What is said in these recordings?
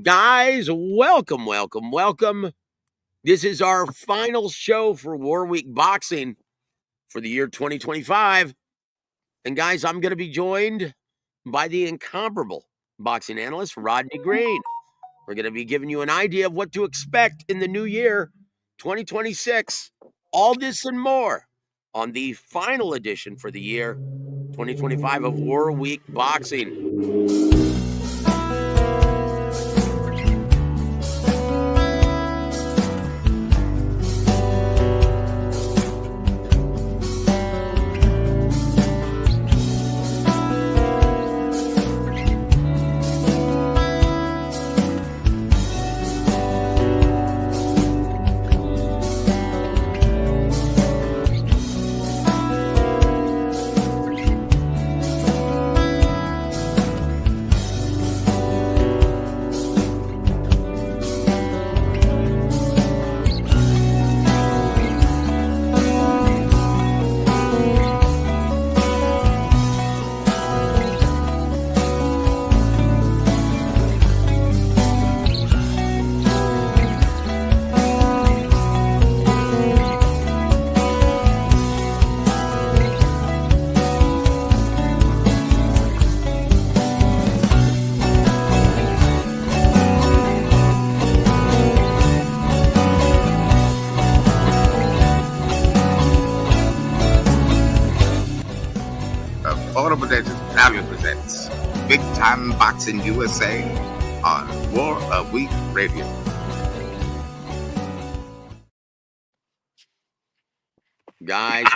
Guys, welcome. This is our final show for WaraWeek Boxing for the year 2025. And guys, I'm going to be joined by the incomparable boxing analyst, Rodney Green. We're going to be giving you an idea of what to expect in the new year, 2026. All this and more on the final edition for the year 2025 of WaraWeek Boxing. W.A.W presents Big Time Boxing USA on WaraWeek Radio. Guys,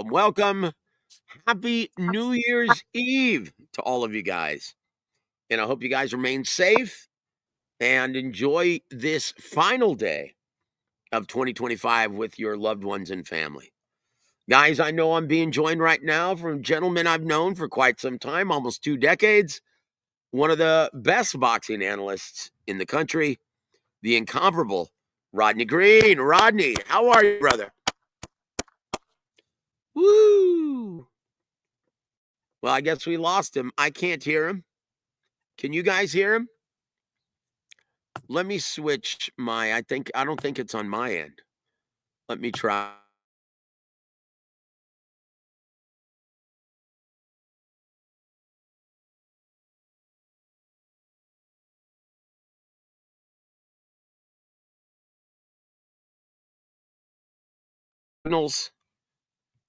welcome. Happy New Year's Eve to all of you guys. And I hope you guys remain safe and enjoy this final day of 2025 with your loved ones and family. Guys, I know I'm being joined right now from gentlemen I've known for quite some time, almost 2 decades. One of the best boxing analysts in the country, the incomparable Rodney Green. Rodney, how are you, brother? Woo! Well, I guess we lost him. I can't hear him. Can you guys hear him? Let me switch I don't think it's on my end. Let me try.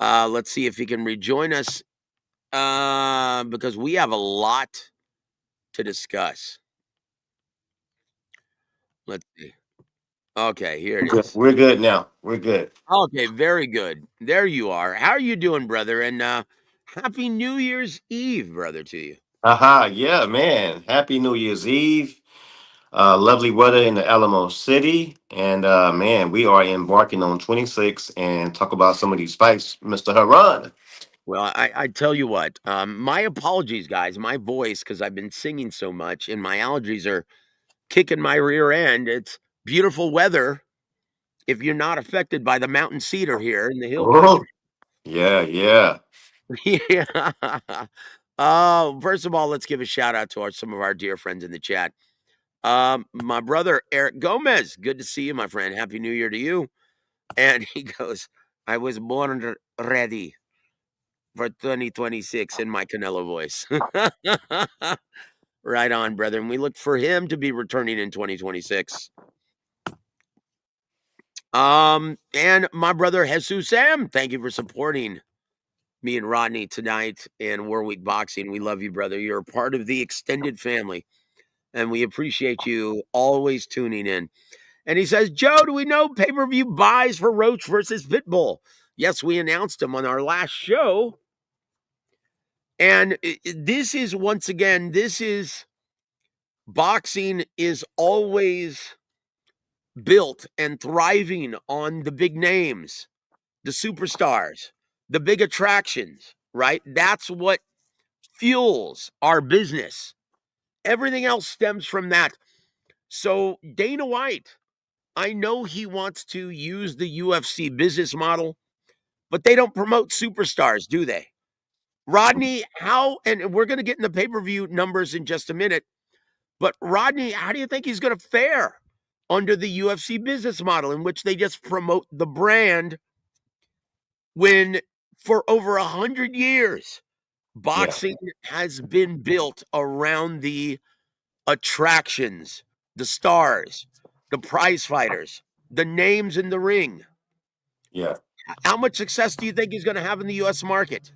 Let's see if he can rejoin us because we have a lot to discuss. Let's see. Okay, here it is. We're good now. We're good. Okay, very good. There you are. How are you doing, brother? And happy New Year's Eve, brother, to you. Yeah, man. Happy New Year's Eve. Lovely weather in the Alamo City. And man, we are embarking on 26 and talk about some of these fights, Mr. Herron. Well, I tell you what, my apologies, guys. My voice, because I've been singing so much and my allergies are kicking my rear end. It's beautiful weather if you're not affected by the mountain cedar here in the hill Oh, country. yeah. Yeah. Oh, first of all, let's give a shout out to some of our dear friends in the chat. My brother, Eric Gomez, good to see you, my friend. Happy New Year to you. And he goes, I was born ready for 2026 in my Canelo voice. Right on, brother. And we look for him to be returning in 2026. And my brother Jesus Sam, thank you for supporting me and Rodney tonight in WaraWeek Boxing. We love you, brother. You're a part of the extended family, and we appreciate you always tuning in. And he says, Joe, do we know pay-per-view buys for Roach versus Pitbull? Yes, we announced them on our last show. And this is, once again, boxing is always built and thriving on the big names, the superstars, the big attractions, right? That's what fuels our business. Everything else stems from that. So Dana White, I know he wants to use the UFC business model, but they don't promote superstars, do they? Rodney, how, and we're going to get in the pay-per-view numbers in just a minute, But Rodney, how do you think he's going to fare under the UFC business model in which they just promote the brand when for over 100 years, Yeah, boxing has been built around the attractions, the stars, the prize fighters, the names in the ring. yeah. How much success do you think he's going to have in the U.S. market?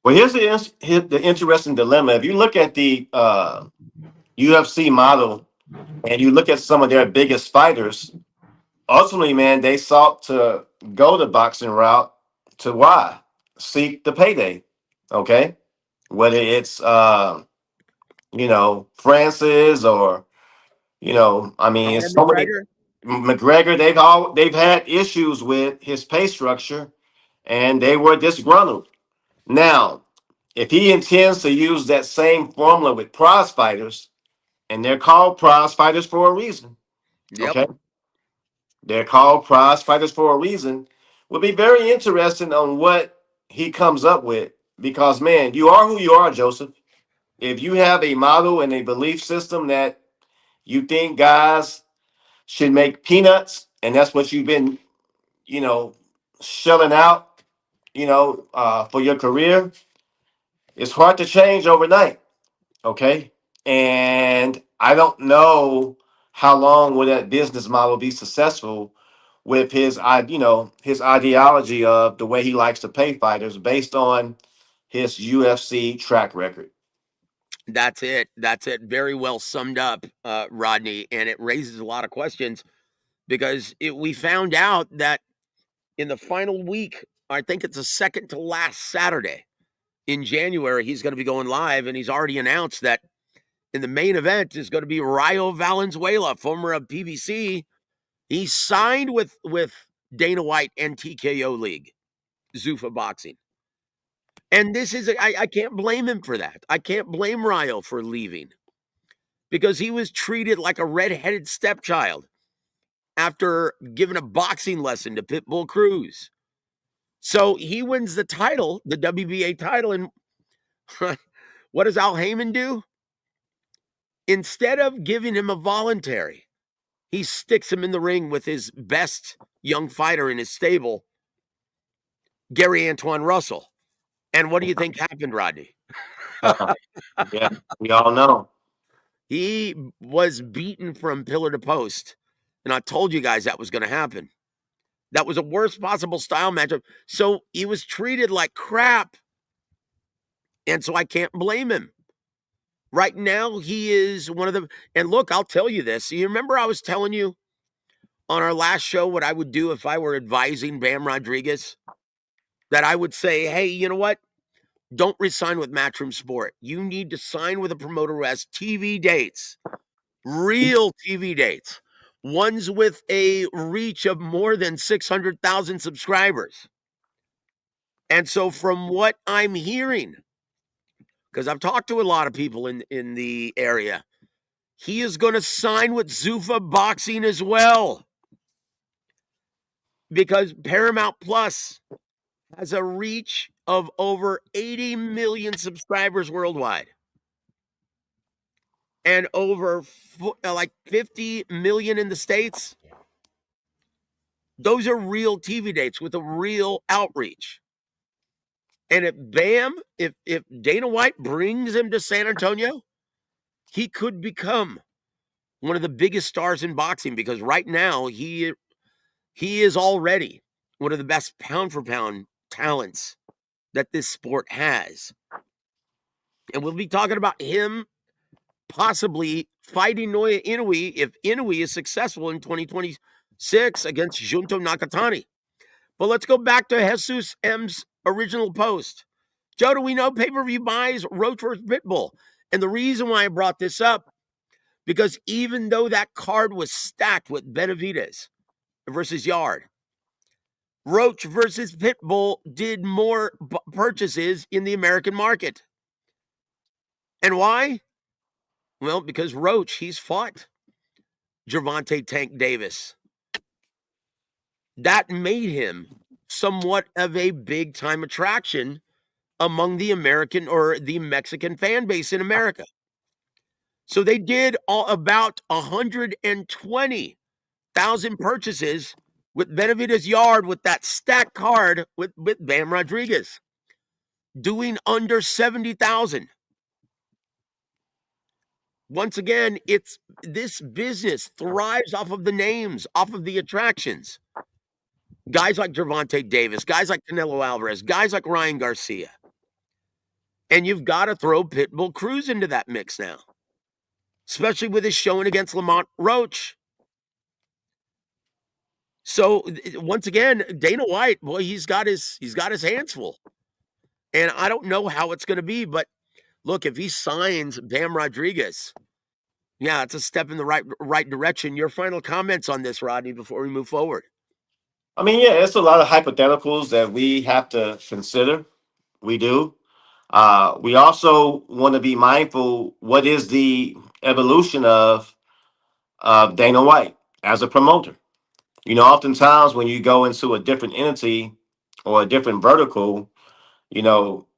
Well, here's the interesting dilemma. If you look at the UFC model and you look at some of their biggest fighters, ultimately, man, they sought to go the boxing route to why? Seek the payday. Okay. Whether it's Francis or I mean Conor it's so many McGregor? McGregor, they've had issues with his pay structure and they were disgruntled. Now, if he intends to use that same formula with prize fighters, and they're called prize fighters for a reason, Yep, okay? They're called prize fighters for a reason. Will be very interesting on what he comes up with because, man, you are who you are, Joseph. If you have a model and a belief system that you think guys should make peanuts, and that's what you've been, you know, shelling out, for your career, it's hard to change overnight. Okay. And I don't know how long will that business model be successful with his ideology of the way he likes to pay fighters based on his UFC track record. that's it. That's it. Very well summed up, Rodney. And it raises a lot of questions because we found out that in the final week, I think it's the second to last Saturday in January, he's going to be going live, and he's already announced that in the main event is going to be Rayo Valenzuela, former of PBC. He signed with Dana White and TKO League, Zuffa Boxing. And this is, I can't blame him for that. I can't blame Rayo for leaving because he was treated like a redheaded stepchild after giving a boxing lesson to Pitbull Cruz. So he wins the title, the WBA title. And what does Al Heyman do? Instead of giving him a voluntary, he sticks him in the ring with his best young fighter in his stable, Gary Antoine Russell. And what do you think happened, Rodney? Yeah, we all know. He was beaten from pillar to post. And I told you guys that was going to happen. That was a worst possible style matchup. So he was treated like crap. And so I can't blame him. Right now, he is one of the. And look, I'll tell you this. You remember I was telling you on our last show what I would do if I were advising Bam Rodriguez? That I would say, hey, you know what? Don't resign with Matchroom Sport. You need to sign with a promoter who has TV dates, real TV dates, ones with a reach of more than 600,000 subscribers. And so, from what I'm hearing, because I've talked to a lot of people in the area, he is going to sign with Zuffa Boxing as well because Paramount Plus has a reach of over 80 million subscribers worldwide and over like 50 million in the States. Those are real TV dates with a real outreach. And if Dana White brings him to San Antonio, he could become one of the biggest stars in boxing because right now he is already one of the best pound for pound talents that this sport has. And we'll be talking about him possibly fighting Noya Inoue if Inoue is successful in 2026 against Junto Nakatani. But let's go back to Jesus M's original post. Joe, do we know pay-per-view buys Roach vs. Pitbull? And the reason why I brought this up, because even though that card was stacked with Benavidez versus Yard, Roach versus Pitbull did more purchases in the American market. And why? Well, because Roach, he's fought Gervonta Tank Davis. That made him somewhat of a big time attraction among the American or the Mexican fan base in America. So they did about 120,000 purchases with Benavides Yard with that stack card with Bam Rodriguez, doing under 70,000. Once again, it's this business thrives off of the names, off of the attractions. Guys like Gervonta Davis, guys like Canelo Alvarez, guys like Ryan Garcia. And you've got to throw Pitbull Cruz into that mix now, especially with his showing against Lamont Roach. So once again, Dana White, boy, he's got his hands full. And I don't know how it's going to be, but look, if he signs Bam Rodriguez, yeah, it's a step in the right direction. Your final comments on this, Rodney, before we move forward. I mean, yeah, it's a lot of hypotheticals that we have to consider. We do. We also want to be mindful what is the evolution of Dana White as a promoter. You know, oftentimes when you go into a different entity or a different vertical, you know,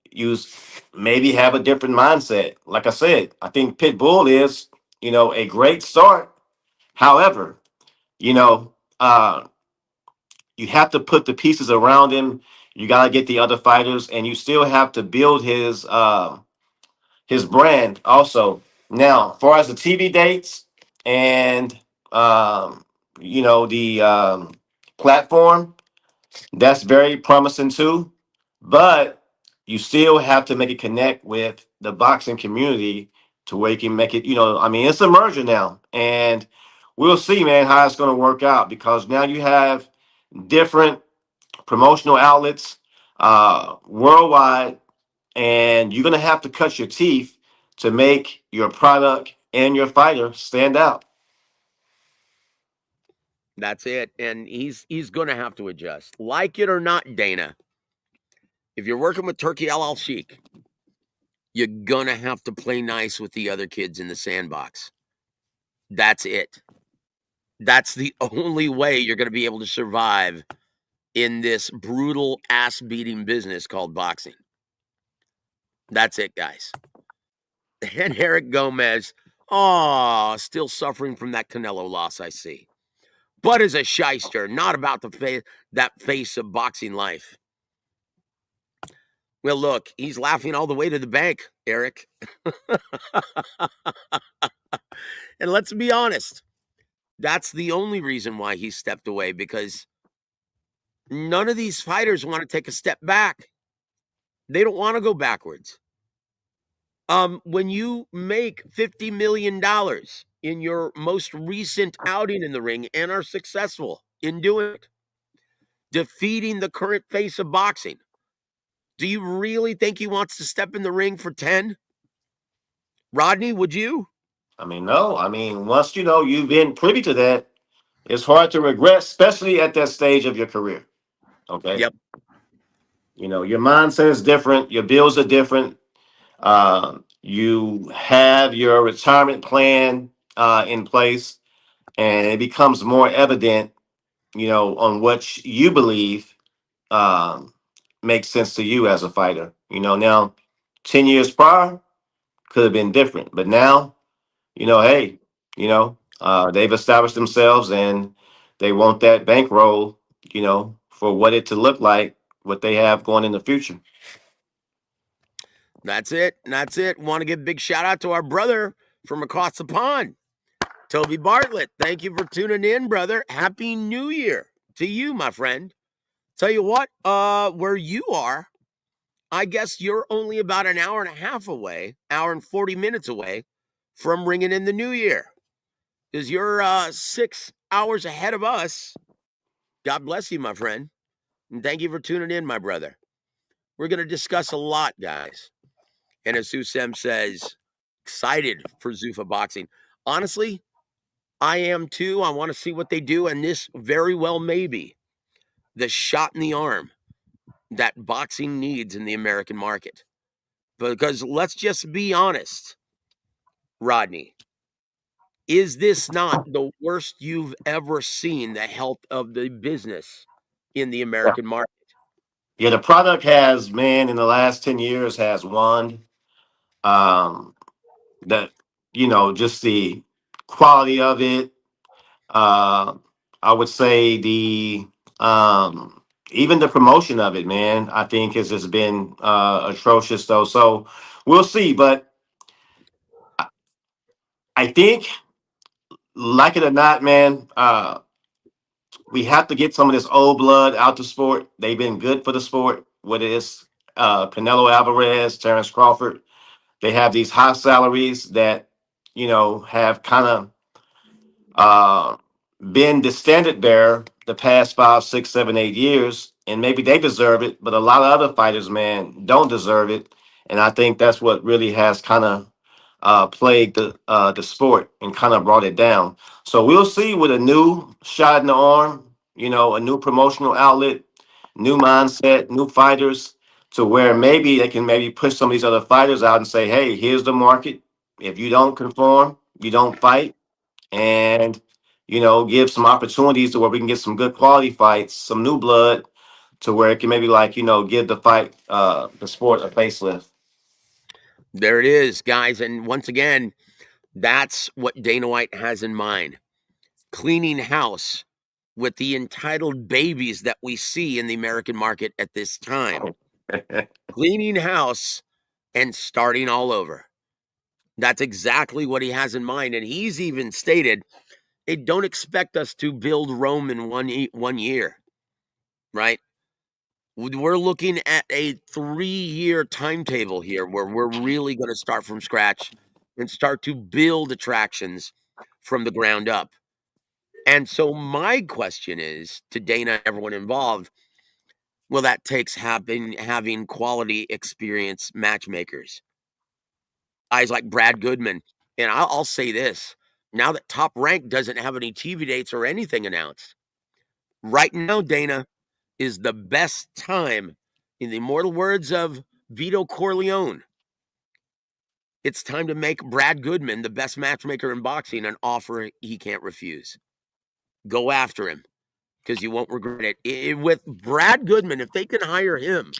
maybe have a different mindset. Like I said, I think Pitbull is, a great start. However, you know, uh, you have to put the pieces around him. You got to get the other fighters, and you still have to build his brand also. Now, as far as the TV dates and the platform, that's very promising too. But you still have to make it connect with the boxing community to where you can make it. I mean, it's a merger now, and we'll see, man, how it's going to work out because now you have different promotional outlets worldwide, and you're going to have to cut your teeth to make your product and your fighter stand out. That's it. And he's going to have to adjust. Like it or not, Dana, if you're working with Turkey Al Sheikh, you're going to have to play nice with the other kids in the sandbox. That's it. That's the only way you're going to be able to survive in this brutal ass-beating business called boxing. That's it, guys. And Eric Gomez, still suffering from that Canelo loss, I see. But as a shyster, not about that face of boxing life. Well, look, he's laughing all the way to the bank, Eric. And let's be honest, that's the only reason why he stepped away, because none of these fighters want to take a step back. They don't want to go backwards. When you make $50 million in your most recent outing in the ring and are successful in doing it, defeating the current face of boxing, do you really think he wants to step in the ring for 10? Rodney, would you? I mean, no. I mean, once you've been privy to that, it's hard to regret, especially at that stage of your career. Okay. Yep. Your mindset is different, your bills are different. You have your retirement plan in place, and it becomes more evident, on what you believe um, makes sense to you as a fighter. Now 10 years prior could have been different, but now, hey, they've established themselves and they want that bankroll, for what it to look like, what they have going in the future. That's it. That's it. Want to give a big shout out to our brother from across the pond, Toby Bartlett. Thank you for tuning in, brother. Happy New Year to you, my friend. Tell you what, where you are, I guess you're only about an hour and a half away, hour and 40 minutes away from ringing in the new year. Because you're 6 hours ahead of us. God bless you, my friend. And thank you for tuning in, my brother. We're going to discuss a lot, guys. And as Susem says, excited for Zuffa Boxing. Honestly, I am too. I want to see what they do. And this very well may be the shot in the arm that boxing needs in the American market. Because let's just be honest, Rodney, is this not the worst you've ever seen the health of the business in the American market? Yeah, the product has, man, in the last 10 years has won. Um, the just the quality of it. I would say the even the promotion of it, man, I think has just been atrocious though. So we'll see. But I think, like it or not, man, we have to get some of this old blood out the sport. They've been good for the sport, whether it's Canelo Alvarez, Terrence Crawford. They have these high salaries that, have kind of uh, been the standard bearer the past 5, 6, 7, 8 years, and maybe they deserve it, but a lot of other fighters, man, don't deserve it, and I think that's what really has kind of plagued the sport and kind of brought it down. So we'll see with a new shot in the arm, a new promotional outlet, new mindset, new fighters, to where maybe they can maybe push some of these other fighters out and say, hey, here's the market. If you don't conform, you don't fight, and give some opportunities to where we can get some good quality fights, some new blood, to where it can maybe like give the sport a facelift. There it is, guys. And once again, that's what Dana White has in mind. Cleaning house with the entitled babies that we see in the American market at this time. Cleaning house and starting all over. That's exactly what he has in mind. And he's even stated, hey, don't expect us to build Rome in one year, right? We're looking at a 3-year timetable here where we're really going to start from scratch and start to build attractions from the ground up. And so my question is to Dana and everyone involved, well, that takes having quality experience matchmakers. Guys like Brad Goodman. And I'll say this, now that Top Rank doesn't have any TV dates or anything announced, right now, Dana, is the best time, in the immortal words of Vito Corleone, it's time to make Brad Goodman, the best matchmaker in boxing, an offer he can't refuse. Go after him, because you won't regret it. With Brad Goodman, if they can hire him,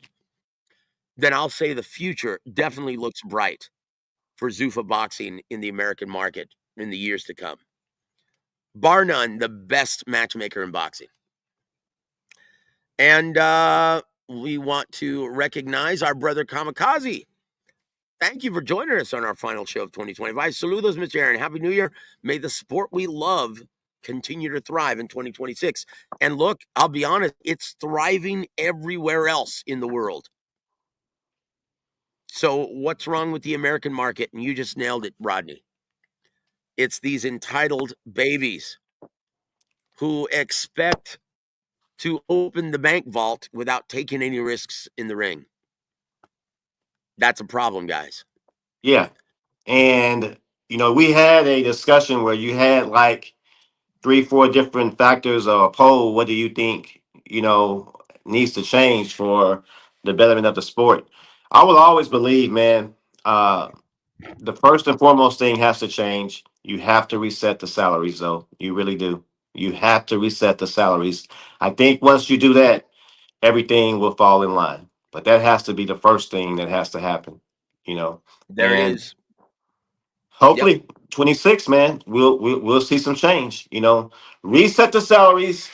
then I'll say the future definitely looks bright for Zuffa boxing in the American market in the years to come. Bar none, the best matchmaker in boxing. And we want to recognize our brother Kamikaze. Thank you for joining us on our final show of 2025. Saludos, Mr. Herron. Happy New Year. May the sport we love continue to thrive in 2026. And look, I'll be honest, it's thriving everywhere else in the world. So what's wrong with the American market? And you just nailed it, Rodney. It's these entitled babies who expect to open the bank vault without taking any risks in the ring. That's a problem, guys. Yeah. And we had a discussion where you had like 3, 4 different factors of a poll. What do you think needs to change for the betterment of the sport? I will always believe, man, the first and foremost thing has to change. You have to reset the salaries, though. You really do. You have to reset the salaries. I think once you do that, everything will fall in line. But that has to be the first thing that has to happen, you know. There it And is. Yep. hopefully 26, man, we'll see some change, Reset the salaries,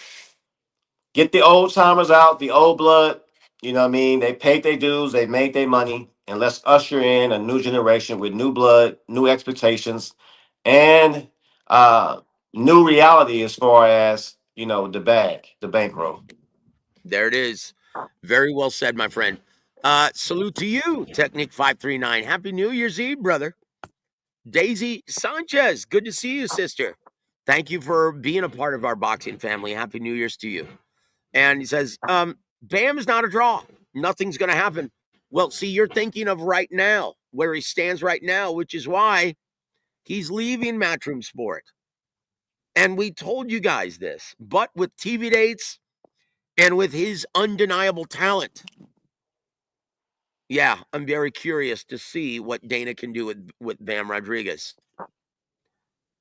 get the old timers out, the old blood. You know what I mean? They paid their dues, they made their money, and let's usher in a new generation with new blood, new expectations, and uh new reality as far as the bankroll. There it is. Very well said, my friend. Salute to you, Technique 539. Happy New Year's Eve, brother. Daisy Sanchez, good to see you, sister. Thank you for being a part of our boxing family. Happy New Year's to you. And he says, Bam's not a draw. Nothing's going to happen. Well, see, you're thinking of right now, where he stands right now, which is why he's leaving Matchroom Sport. And we told you guys this, but with TV dates and with his undeniable talent, yeah, I'm very curious to see what Dana can do with Bam Rodriguez.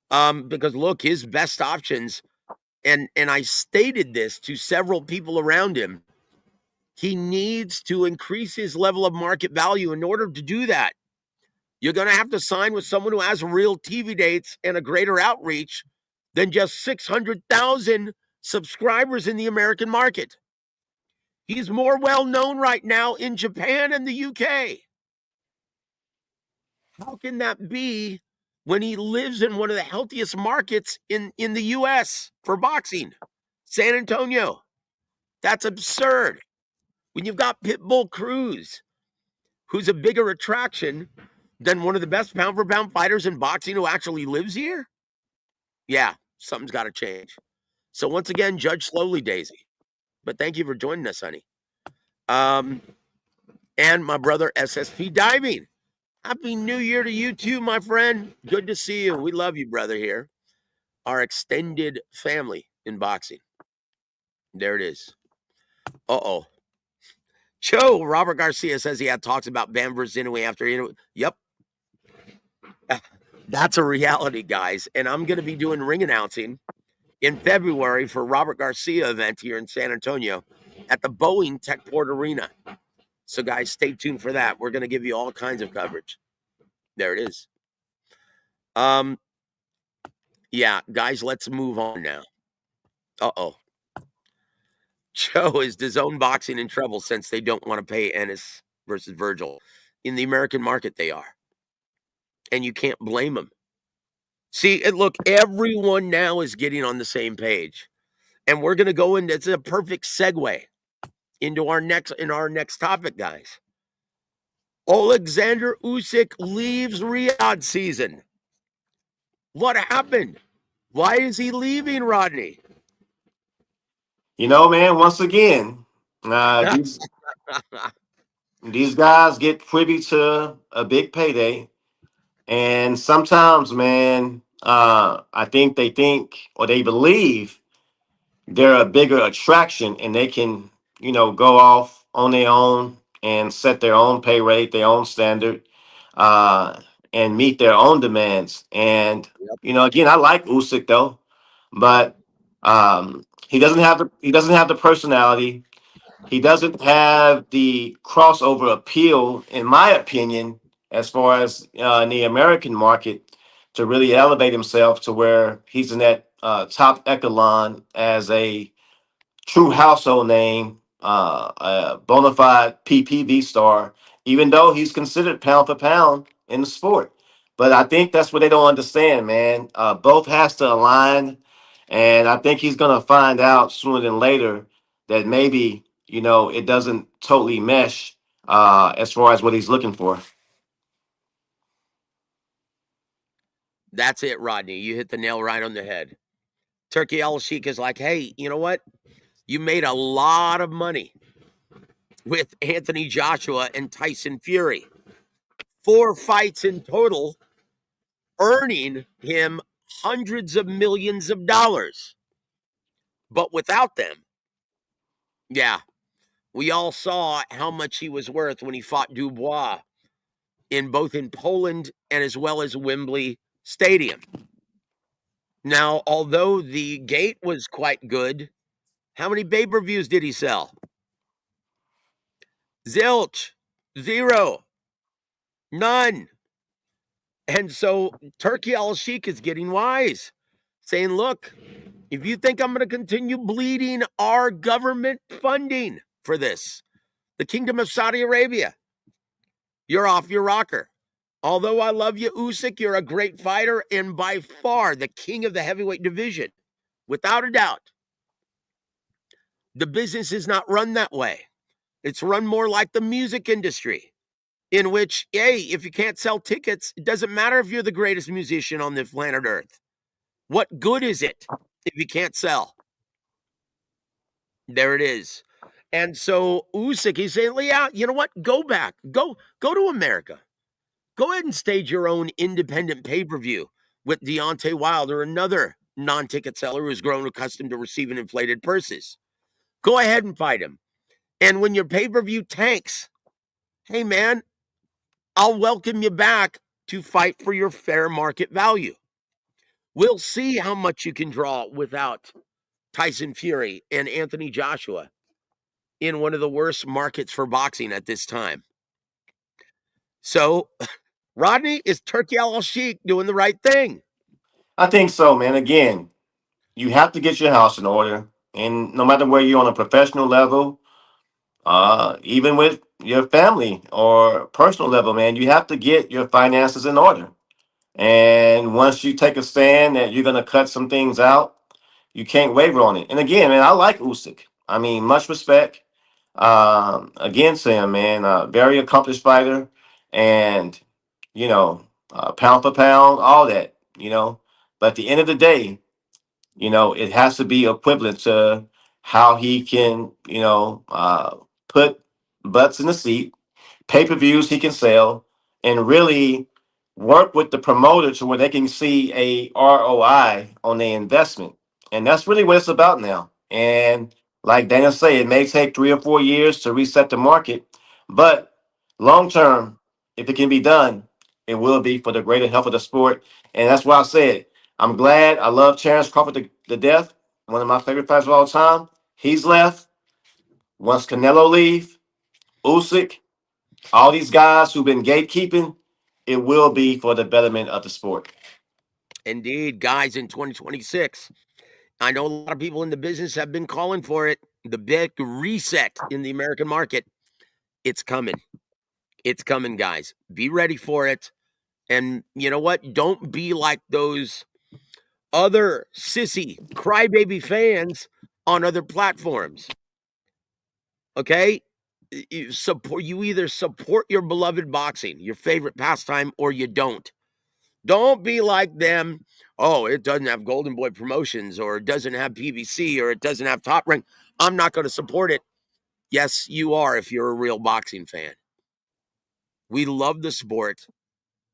Because look, his best options, and I stated this to several people around him, he needs to increase his level of market value. In order to do that, You're going to have to sign with someone who has real TV dates and a greater outreach than just 600,000 subscribers in the American market. He's more well known right now in Japan and the UK. How can that be when he lives in one of the healthiest markets in the US for boxing? San Antonio. That's absurd. When you've got Pitbull Cruz, who's a bigger attraction than one of the best pound for pound fighters in boxing who actually lives here? Yeah, something's got to change. So once again, judge slowly, Daisy. But thank you for joining us, honey. And my brother SSP Diving. Happy New Year to you too, my friend. Good to see you. We love you, brother, here. Our extended family in boxing. There it is. Uh-oh. Joe, Robert Garcia says he had talks about Bam versus Inoue after Inoue. Yep. That's a reality, guys. And I'm going to be doing ring announcing in February for Robert Garcia event here in San Antonio at the Boeing Techport Arena. So, guys, stay tuned for that. We're going to give you all kinds of coverage. There it is. Yeah, guys, let's move on now. Uh-oh. Joe, is DAZN boxing in trouble since they don't want to pay Ennis versus Virgil? In the American market, they are. And you can't blame them. See, look, everyone now is getting on the same page. And we're going to go into, it's a perfect segue into our next topic, guys. Alexander Usyk leaves Riyadh season. What happened? Why is he leaving, Rodney? You know, man, once again, these guys get privy to a big payday. And sometimes, man, I think they think or they believe they're a bigger attraction and they can, go off on their own and set their own pay rate, their own standard, uh, and meet their own demands. And, Yep. Again, I like Usyk though, but he doesn't have the personality. He doesn't have the crossover appeal, in my opinion, as far as in the American market, to really elevate himself to where he's in that top echelon as a true household name, a bona fide PPV star, even though he's considered pound for pound in the sport. But I think that's what they don't understand, man. Both has to align, and I think he's gonna find out sooner than later that maybe it doesn't totally mesh as far as what he's looking for. That's it, Rodney. You hit the nail right on the head. Turkey Al Sheikh is like, hey, you know what? You made a lot of money with Anthony Joshua and Tyson Fury. 4 fights in total, earning him hundreds of millions of dollars. But without them, yeah, we all saw how much he was worth when he fought Dubois in Poland and as well as Wembley Stadium. Now, although the gate was quite good, how many pay-per-views did he sell? Zilch. 0. None. And so Turkey Al Sheikh is getting wise, saying, look, if you think I'm going to continue bleeding our government funding for this, the Kingdom of Saudi Arabia, you're off your rocker. Although I love you, Usyk, you're a great fighter and by far the king of the heavyweight division, without a doubt. The business is not run that way. It's run more like the music industry, in which, hey, if you can't sell tickets, it doesn't matter if you're the greatest musician on the planet Earth. What good is it if you can't sell? There it is. And so Usyk, he's saying, yeah, you know what? Go back. Go to America. Go ahead and stage your own independent pay-per-view with Deontay Wilder, another non-ticket seller who's grown accustomed to receiving inflated purses. Go ahead and fight him. And when your pay-per-view tanks, hey, man, I'll welcome you back to fight for your fair market value. We'll see how much you can draw without Tyson Fury and Anthony Joshua in one of the worst markets for boxing at this time. So Rodney, is Turkey Al Sheikh doing the right thing? I think so, man. Again, you have to get your house in order, and no matter where you're on a professional level, even with your family or personal level, man, you have to get your finances in order. And once you take a stand that you're gonna cut some things out, you can't waver on it. And again, man, I like Usyk. I mean, much respect against him, man. Very accomplished fighter, and pound for pound, all that. But at the end of the day, it has to be equivalent to how he can, put butts in the seat, pay-per-views he can sell, and really work with the promoter to where they can see a ROI on their investment. And that's really what it's about now. And like Dana said, it may take 3 or 4 years to reset the market, but long term, if it can be done, it will be for the greater health of the sport. And that's why I said I'm glad. I love Terrence Crawford to death. One of my favorite fighters of all time. He's left. Once Canelo leave, Usyk, all these guys who've been gatekeeping, it will be for the betterment of the sport. Indeed, guys, in 2026, I know a lot of people in the business have been calling for it. The big reset in the American market. It's coming. It's coming, guys. Be ready for it. And you know what? Don't be like those other sissy crybaby fans on other platforms. Okay? You either support your beloved boxing, your favorite pastime, or you don't. Don't be like them. Oh, it doesn't have Golden Boy Promotions, or it doesn't have PBC, or it doesn't have Top Rank. I'm not going to support it. Yes, you are if you're a real boxing fan. We love the sport.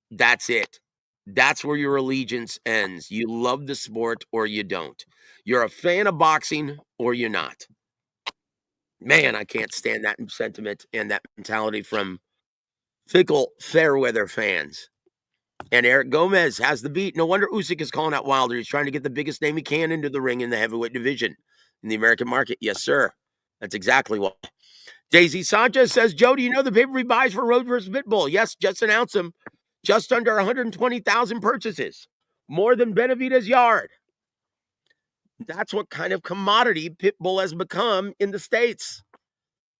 That's it. That's where your allegiance ends. You love the sport or you don't. You're a fan of boxing or you're not. Man, I can't stand that sentiment and that mentality from fickle fair-weather fans. And Eric Gomez has the beat. No wonder Usyk is calling out Wilder. He's trying to get the biggest name he can into the ring in the heavyweight division in the American market. Yes, sir. That's exactly what. Daisy Sanchez says, Joe, do you know the pay-per-view buys for Road versus Pitbull? Yes, just announced them. Just under 120,000 purchases. More than Benavidez Yard. That's what kind of commodity Pitbull has become in the States.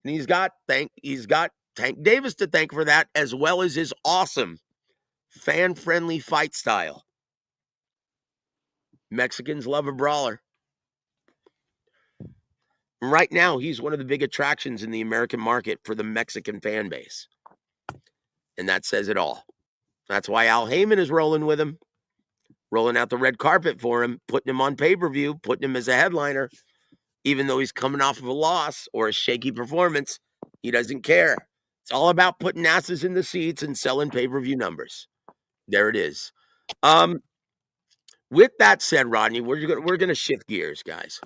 And he's got Tank Davis to thank for that, as well as his awesome fan-friendly fight style. Mexicans love a brawler. Right now, he's one of the big attractions in the American market for the Mexican fan base. And that says it all. That's why Al Heyman is rolling with him, rolling out the red carpet for him, putting him on pay-per-view, putting him as a headliner. Even though he's coming off of a loss or a shaky performance, he doesn't care. It's all about putting asses in the seats and selling pay-per-view numbers. There it is. With that said, Rodney, we're going to shift gears, guys.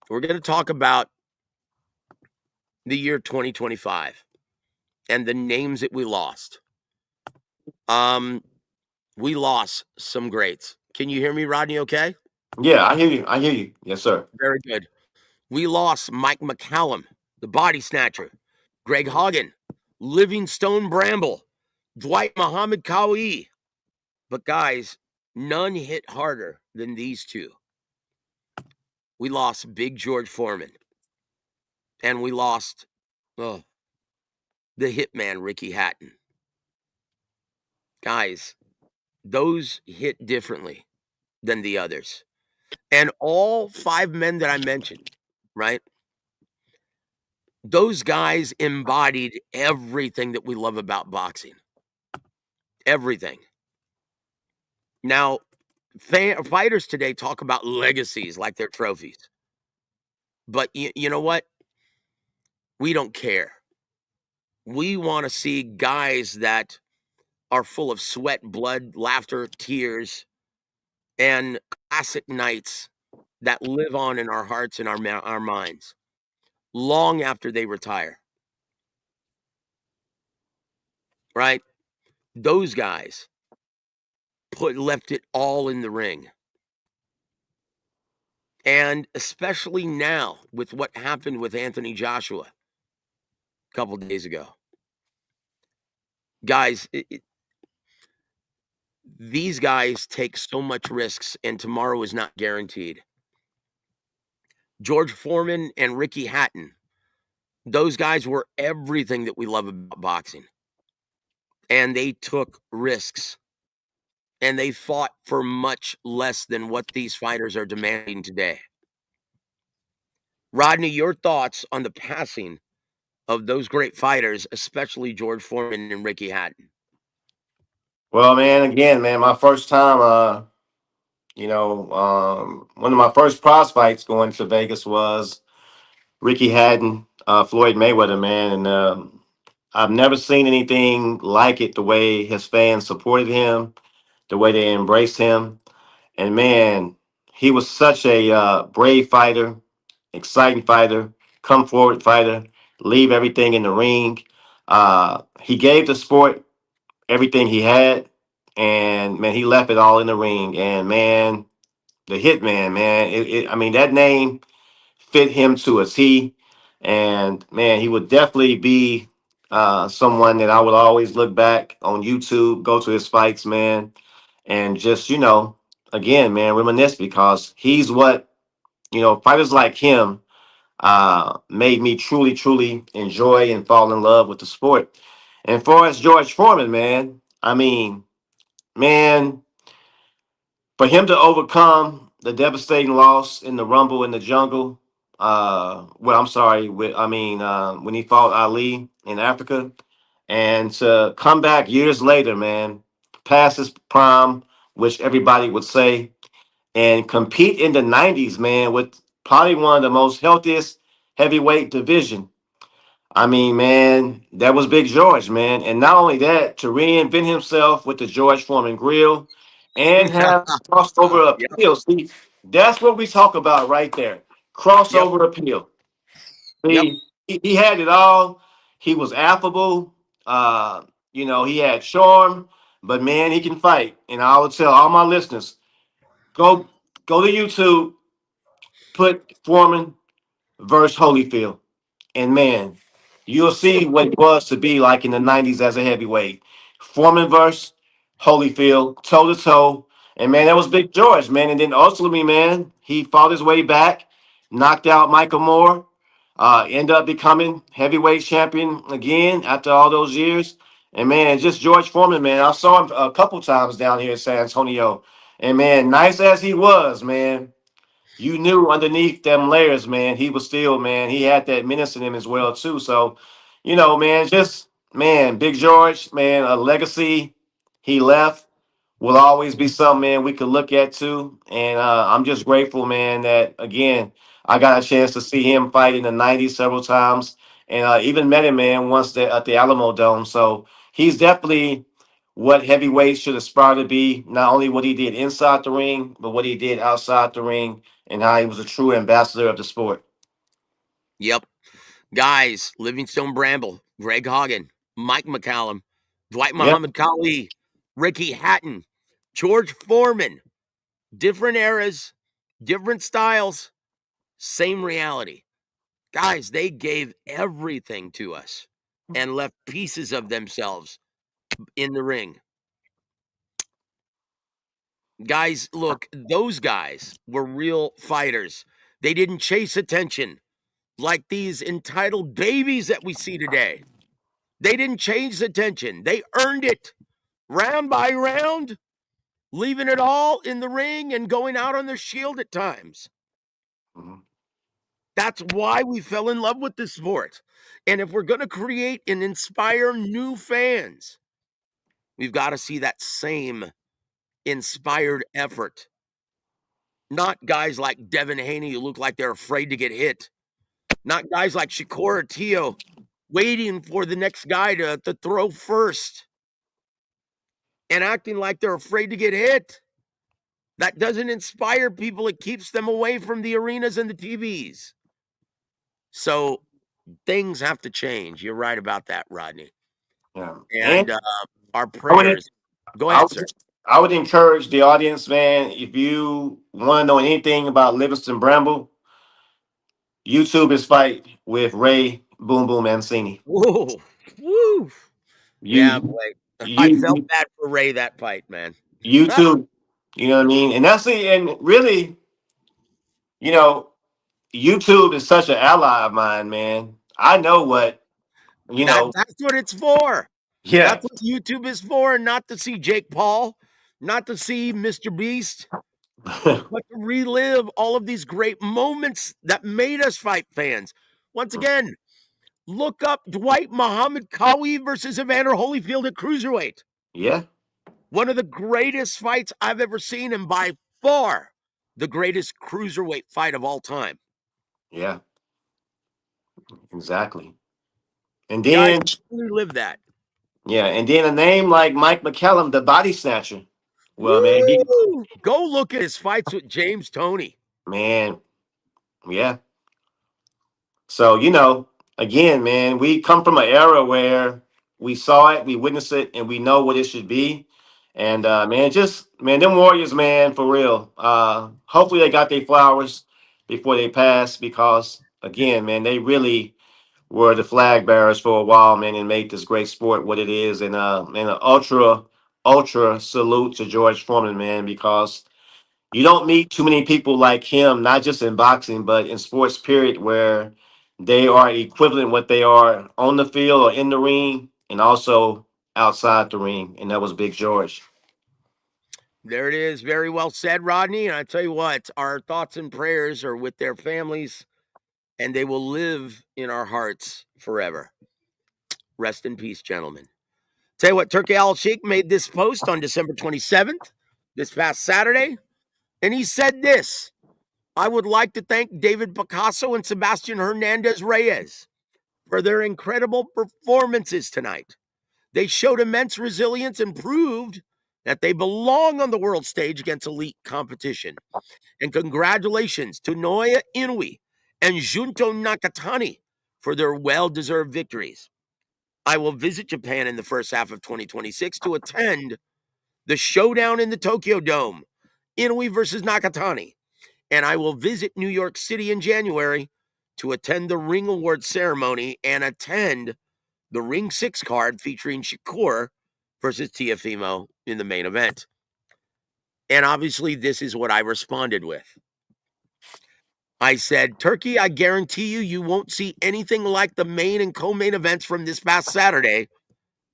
We're going to talk about the year 2025 and the names that we lost. We lost some greats. Can you hear me, Rodney, okay? Yeah, I hear you. I hear you. Yes, sir. Very good. We lost Mike McCallum, the body snatcher, Greg Hagen, Livingstone Bramble, Dwight Muhammad Kawi. But guys, none hit harder than these two. We lost Big George Foreman. And we lost the hitman, Ricky Hatton. Guys, those hit differently than the others. And all 5 men that I mentioned, right? Those guys embodied everything that we love about boxing. Everything. Now, fighters today talk about legacies like they're trophies. But you know what? We don't care. We want to see guys that are full of sweat, blood, laughter, tears, and classic nights that live on in our hearts and our minds long after they retire. Right? Those guys left it all in the ring. And especially now with what happened with Anthony Joshua a couple of days ago. Guys, These guys take so much risks, and tomorrow is not guaranteed. George Foreman and Ricky Hatton, those guys were everything that we love about boxing. And they took risks, and they fought for much less than what these fighters are demanding today. Rodney, your thoughts on the passing of those great fighters, especially George Foreman and Ricky Hatton? Well, man, again, man, my first time, one of my first prize fights going to Vegas was Ricky Hatton, Floyd Mayweather, man, and I've never seen anything like it. The way his fans supported him, the way they embraced him, and man, he was such a brave fighter, exciting fighter, come forward fighter, leave everything in the ring. He gave the sport everything he had, and man, he left it all in the ring. And man, the Hitman, man, I mean, that name fit him to a T. And man, he would definitely be someone that I would always look back on YouTube, go to his fights, man, and just again, man, reminisce because he's what fighters like him made me truly, truly enjoy and fall in love with the sport. And for as George Foreman, man, I mean, man, for him to overcome the devastating loss in the Rumble in the Jungle, well, I'm sorry, when he fought Ali in Africa, and to come back years later, man, past his prime, which everybody would say, and compete in the 90s, man, with probably one of the most healthiest heavyweight division. I mean, man, that was Big George, man. And not only that, to reinvent himself with the George Foreman grill and have crossover Yep, appeal. See, that's what we talk about right there. yep, Crossover appeal. yep. See, he had it all. He was affable. He had charm, but man, he can fight. And I would tell all my listeners, go go to YouTube, put Foreman versus Holyfield. And man, you'll see what it was to be like in the 90s as a heavyweight. Foreman versus Holyfield, toe to toe. And man, that was Big George, man. And then ultimately, man, he fought his way back, knocked out Michael Moore, ended up becoming heavyweight champion again after all those years. And man, just George Foreman, man. I saw him a couple times down here in San Antonio. And man, nice as he was, man, you knew underneath them layers, man, he was still, man, he had that menace in him as well, too. So, man, just, man, Big George, man, a legacy he left will always be something, man, we could look at, too. And I'm just grateful, man, that, again, I got a chance to see him fight in the 90s several times and even met him, man, once at the Alamo Dome. So he's definitely what heavyweights should aspire to be, not only what he did inside the ring, but what he did outside the ring and how he was a true ambassador of the sport. Yep. Guys, Livingstone Bramble, Greg Hagen, Mike McCallum, Dwight Yep. Muhammad Kali, Ricky Hatton, George Foreman. Different eras, different styles, same reality. Guys, they gave everything to us and left pieces of themselves in the ring. Guys, look, those guys were real fighters. They didn't chase attention like these entitled babies that we see today. They didn't chase attention. They earned it round by round, leaving it all in the ring and going out on their shield at times. Mhm. That's why we fell in love with this sport. And if we're going to create and inspire new fans, we've got to see that same inspired effort. Not guys like Devin Haney who look like they're afraid to get hit. Not guys like Shakur Teo waiting for the next guy to throw first and acting like they're afraid to get hit. That doesn't inspire people. It keeps them away from the arenas and the TVs. So things have to change. You're right about that, Rodney. Yeah. And And our I would, prayers. Go I ahead, sir. would, I would encourage the audience, man, if you want to know anything about Livingston Bramble, YouTube his fight with Ray Boom Boom Mancini. Whoa, woo. Yeah, You, boy. I felt you, bad for Ray that fight, man. YouTube. You know what I mean? And that's it. And really, you know, YouTube is such an ally of mine, man. I know what, you know, That's what it's for. yeah. That's what YouTube is for, not to see Jake Paul, not to see Mr. Beast, but to relive all of these great moments that made us fight fans. Once again, look up Dwight Muhammad Qawi versus Evander Holyfield at cruiserweight. Yeah, One of the greatest fights I've ever seen, and by far the greatest cruiserweight fight of all time. yeah, exactly. And Guys, then, relive that. yeah, and then a name like Mike McCallum, the body snatcher. Well, man, Woo! Go look at his fights with James Toney. man, yeah. So, again, man, we come from an era where we saw it, we witnessed it, and we know what it should be. And man, them Warriors, man, for real. Hopefully they got their flowers before they pass, because again, man, they really were the flag bearers for a while, man, and made this great sport what it is. And an ultra salute to George Foreman, man, because you don't meet too many people like him, not just in boxing, but in sports, period, where they are equivalent what they are on the field or in the ring, and also outside the ring. And that was Big George. There it is. Very well said, Rodney. And I tell you what, our thoughts and prayers are with their families, and they will live in our hearts forever. Rest in peace, gentlemen. Tell you what, Turkey Al Sheikh made this post on December 27th, this past Saturday, and he said this: I would like to thank David Picasso and Sebastian Hernandez Reyes for their incredible performances tonight. They showed immense resilience and proved that they belong on the world stage against elite competition. And congratulations to Noya Inoue and Junto Nakatani for their well-deserved victories. I will visit Japan in the first half of 2026 to attend the showdown in the Tokyo Dome, Inoue versus Nakatani. And I will visit New York City in January to attend the Ring Award ceremony and attend the Ring 6 card featuring Shakur versus Tiafimo in the main event. And obviously, this is what I responded with. I said, Turkey, I guarantee you won't see anything like the main and co-main events from this past Saturday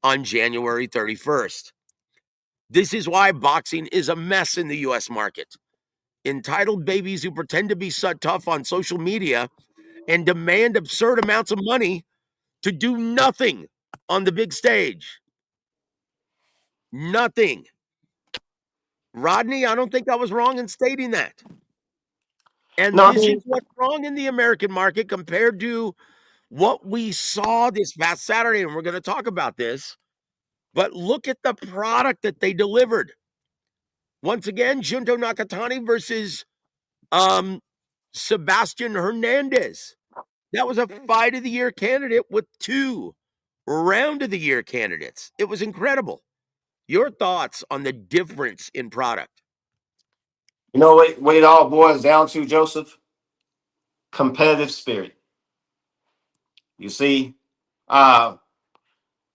on January 31st. This is why boxing is a mess in the U.S. market. Entitled babies who pretend to be so tough on social media and demand absurd amounts of money to do nothing on the big stage. Nothing. Rodney, I don't think I was wrong in stating that. And No, I this is mean, what's wrong in the American market compared to what we saw this past Saturday. And we're going to talk about this. But look at the product that they delivered. Once again, Junto Nakatani versus Sebastian Hernandez. That was a fight of the year candidate with two round of the year candidates. It was incredible. Your thoughts on the difference in product? what it all boils down to, Joseph? Competitive spirit. You see, uh,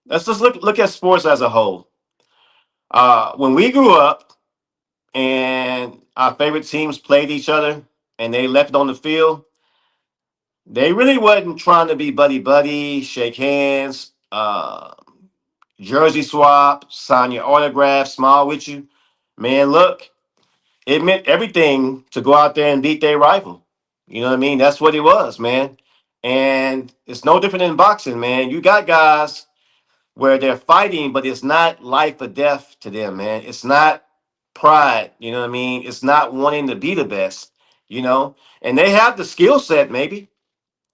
let's just look at sports as a whole. When we grew up and our favorite teams played each other and they left on the field, they really wasn't trying to be buddy buddy, shake hands, jersey swap, sign your autograph, smile with you. Man, look, it meant everything to go out there and beat their rival. You know what I mean? That's what it was, man. And it's no different in boxing, man. You got guys where they're fighting, but it's not life or death to them, man. It's not pride, you know what I mean? It's not wanting to be the best, and they have the skill set, maybe,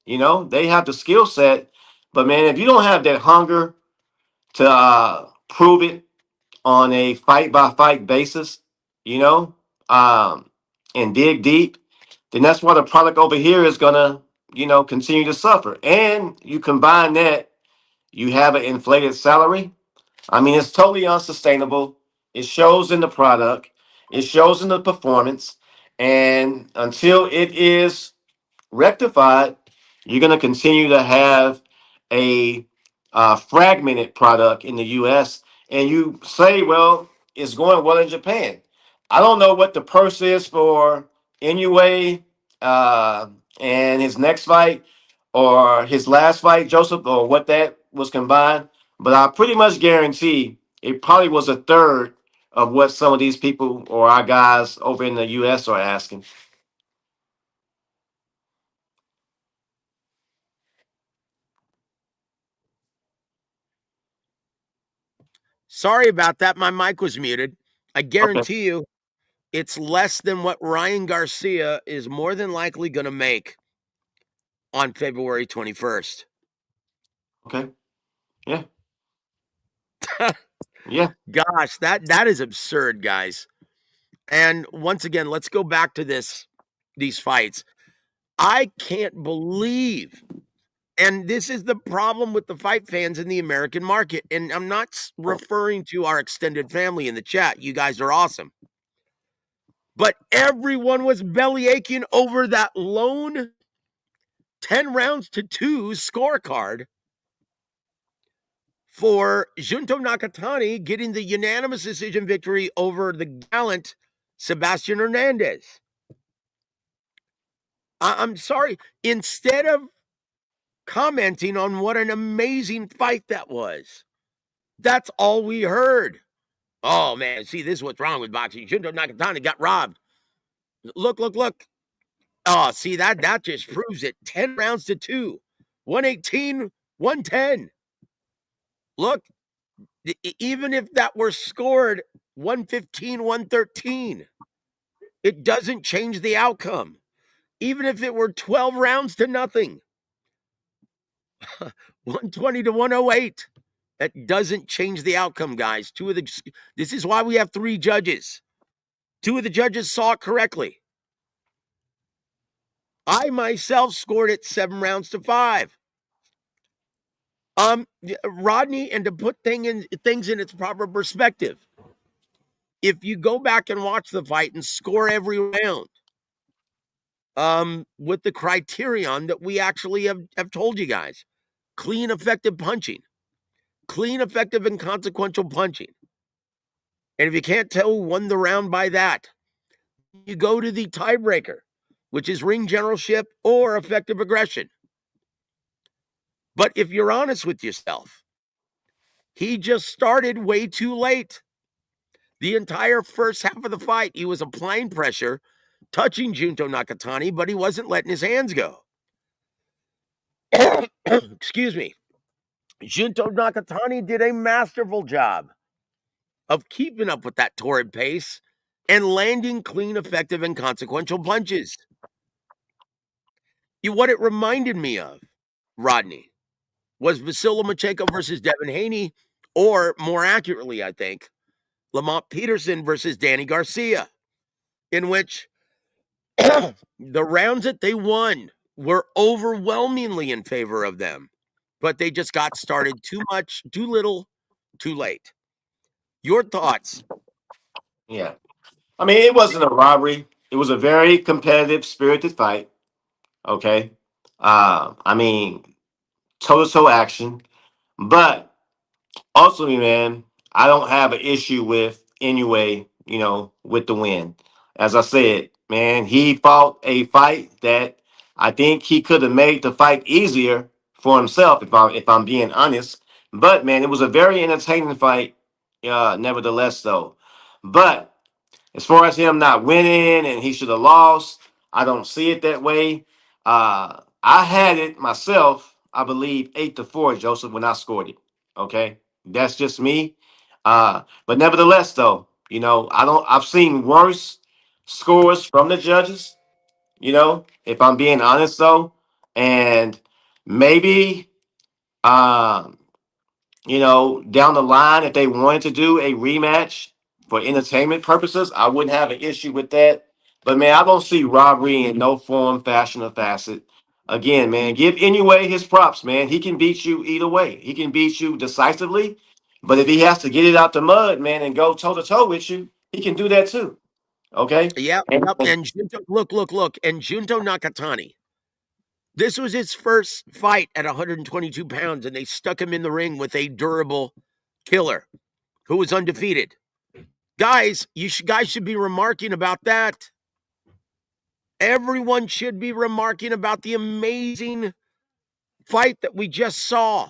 they have the skill set, but man, if you don't have that hunger to prove it on a fight by fight basis, you know, um, and dig deep, then that's why the product over here is gonna, continue to suffer. And you combine that, you have an inflated salary. I mean, it's totally unsustainable. It shows in the product, it shows in the performance, and until it is rectified, you're going to continue to have a fragmented product in the U.S. And you say, well, is going well in Japan. I don't know what the purse is for Inoue and his next fight or his last fight, Joseph, or what that was combined. But I pretty much guarantee it probably was a third of what some of these people or our guys over in the US are asking. Sorry about that. My mic was muted. I Okay. guarantee you it's less than what Ryan Garcia is more than likely going to make on February 21st. Okay. Yeah. Yeah. Gosh, that is absurd, guys. And once again, let's go back to these fights. I can't believe, and this is the problem with the fight fans in the American market. And I'm not referring to our extended family in the chat. You guys are awesome. But everyone was belly aching over that lone 10 rounds to 2 scorecard for Junto Nakatani getting the unanimous decision victory over the gallant Sebastian Hernandez. I'm sorry. Instead of commenting on what an amazing fight that was, that's all we heard. Oh, man, see, this is what's wrong with boxing. Junto Nakatani got robbed. Look. Oh, see, that just proves it. 10 rounds to 2. 118, 110. Look, even if that were scored 115, 113, it doesn't change the outcome. Even if it were 12 rounds to nothing, 120 to 108, that doesn't change the outcome, guys. This is why we have 3 judges. 2 of the judges saw it correctly. I myself scored it 7 rounds to 5. Rodney, and to put things in its proper perspective, if you go back and watch the fight and score every round, with the criterion that we actually have told you guys, clean, effective punching, clean, effective, and consequential punching. And if you can't tell who won the round by that, you go to the tiebreaker, which is ring generalship or effective aggression. But if you're honest with yourself, he just started way too late. The entire first half of the fight, he was applying pressure, touching Junto Nakatani, but he wasn't letting his hands go. Excuse me. Junto Nakatani did a masterful job of keeping up with that torrid pace and landing clean, effective, and consequential punches. What it reminded me of, Rodney, was Vasily Lomachenko versus Devin Haney, or more accurately, I think, Lamont Peterson versus Danny Garcia, in which the rounds that they won were overwhelmingly in favor of them, but they just got started too much, too little, too late. Your thoughts? Yeah. I mean, it wasn't a robbery. It was a very competitive, spirited fight. Okay. I mean, toe to toe action. But ultimately, man, I don't have an issue with Inoue, with the win. As I said, man, he fought a fight that I think he could have made the fight easier for himself, if I'm being honest. But man, it was a very entertaining fight, nevertheless, though. But as far as him not winning and he should have lost, I don't see it that way. I had it myself, I believe, 8-4, Joseph, when I scored it. Okay. That's just me. But nevertheless, though, I've seen worse scores from the judges, if I'm being honest though. And maybe down the line, if they wanted to do a rematch for entertainment purposes, I wouldn't have an issue with that. But man, I don't see robbery in no form, fashion, or facet. Again, man, give Inoue his props, man. He can beat you either way. He can beat you decisively, but if he has to get it out the mud, man, and go toe to toe with you, he can do that too. Okay. Yep. And Junto, look. And Junto Nakatani, this was his first fight at 122 pounds, and they stuck him in the ring with a durable killer who was undefeated. Guys, guys should be remarking about that. Everyone should be remarking about the amazing fight that we just saw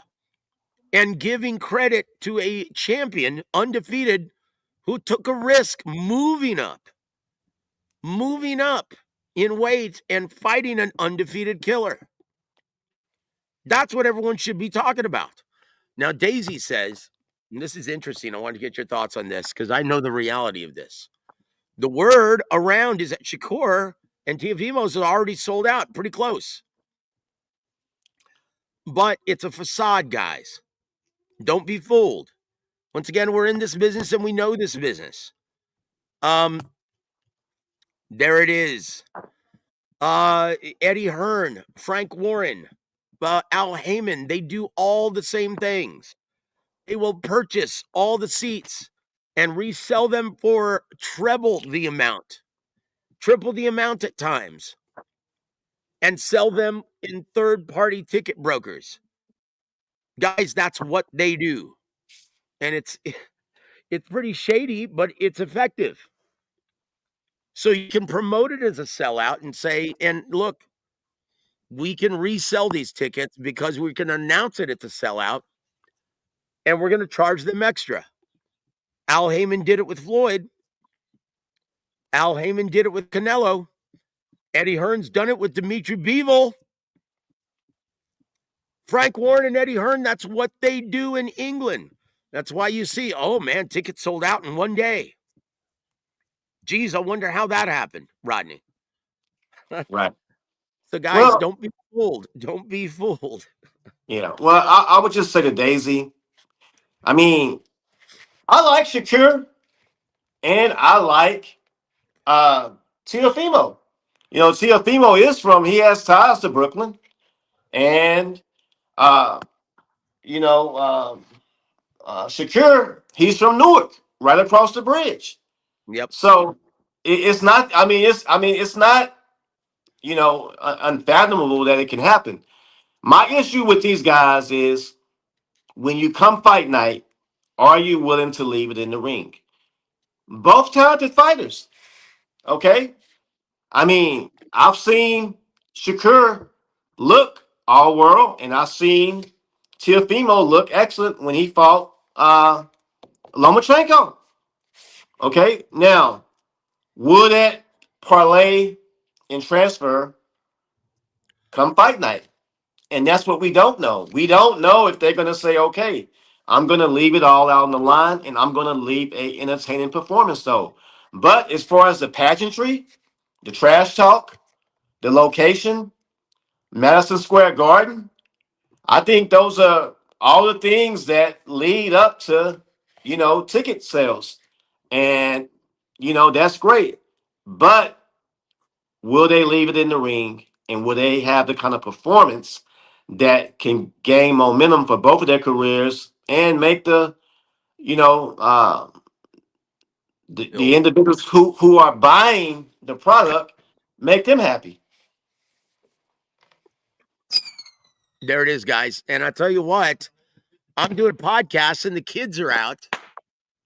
and giving credit to a champion, undefeated, who took a risk moving up in weight and fighting an undefeated killer. That's what everyone should be talking about. Now, Daisy says, and this is interesting. I want to get your thoughts on this because I know the reality of this. The word around is that Shakur and Teofimo's are already sold out, pretty close. But it's a facade, guys. Don't be fooled. Once again, we're in this business and we know this business. There it is. Eddie Hearn, Frank Warren, Al Heyman, they do all the same things. They will purchase all the seats and resell them for triple the amount at times, and sell them in third-party ticket brokers. Guys, that's what they do. And it's pretty shady, but it's effective. So you can promote it as a sellout and say, and look, we can resell these tickets because we can announce it's a sellout, and we're going to charge them extra. Al Heyman did it with Floyd. Al Heyman did it with Canelo. Eddie Hearn's done it with Dimitri Bivol. Frank Warren and Eddie Hearn, that's what they do in England. That's why you see, oh man, tickets sold out in one day. Geez, I wonder how that happened, Rodney. Right. So guys, Well, don't be fooled. Don't be fooled. yeah. Well, I would just say to Daisy, I mean, I like Shakur and I like Teofimo. Teofimo he has ties to Brooklyn. And, uh, you know, Shakur, he's from Newark, right across the bridge. Yep. So it's not, it's not, unfathomable that it can happen. My issue with these guys is when you come fight night, are you willing to leave it in the ring? Both talented fighters. Okay. I mean, I've seen Shakur look all world, and I've seen Teofimo look excellent when he fought Lomachenko. Okay. Now, would that parlay and transfer come fight night? And that's what we don't know. We don't know if they're going to say, okay, I'm going to leave it all out on the line and I'm going to leave a entertaining performance, though. But as far as the pageantry, the trash talk, the location, Madison Square Garden, I think those are all the things that lead up to, ticket sales. And, that's great. But will they leave it in the ring? And will they have the kind of performance that can gain momentum for both of their careers and make you know, uh, the individuals who are buying the product, make them happy? There it is, guys. And I tell you what, I'm doing podcasts and the kids are out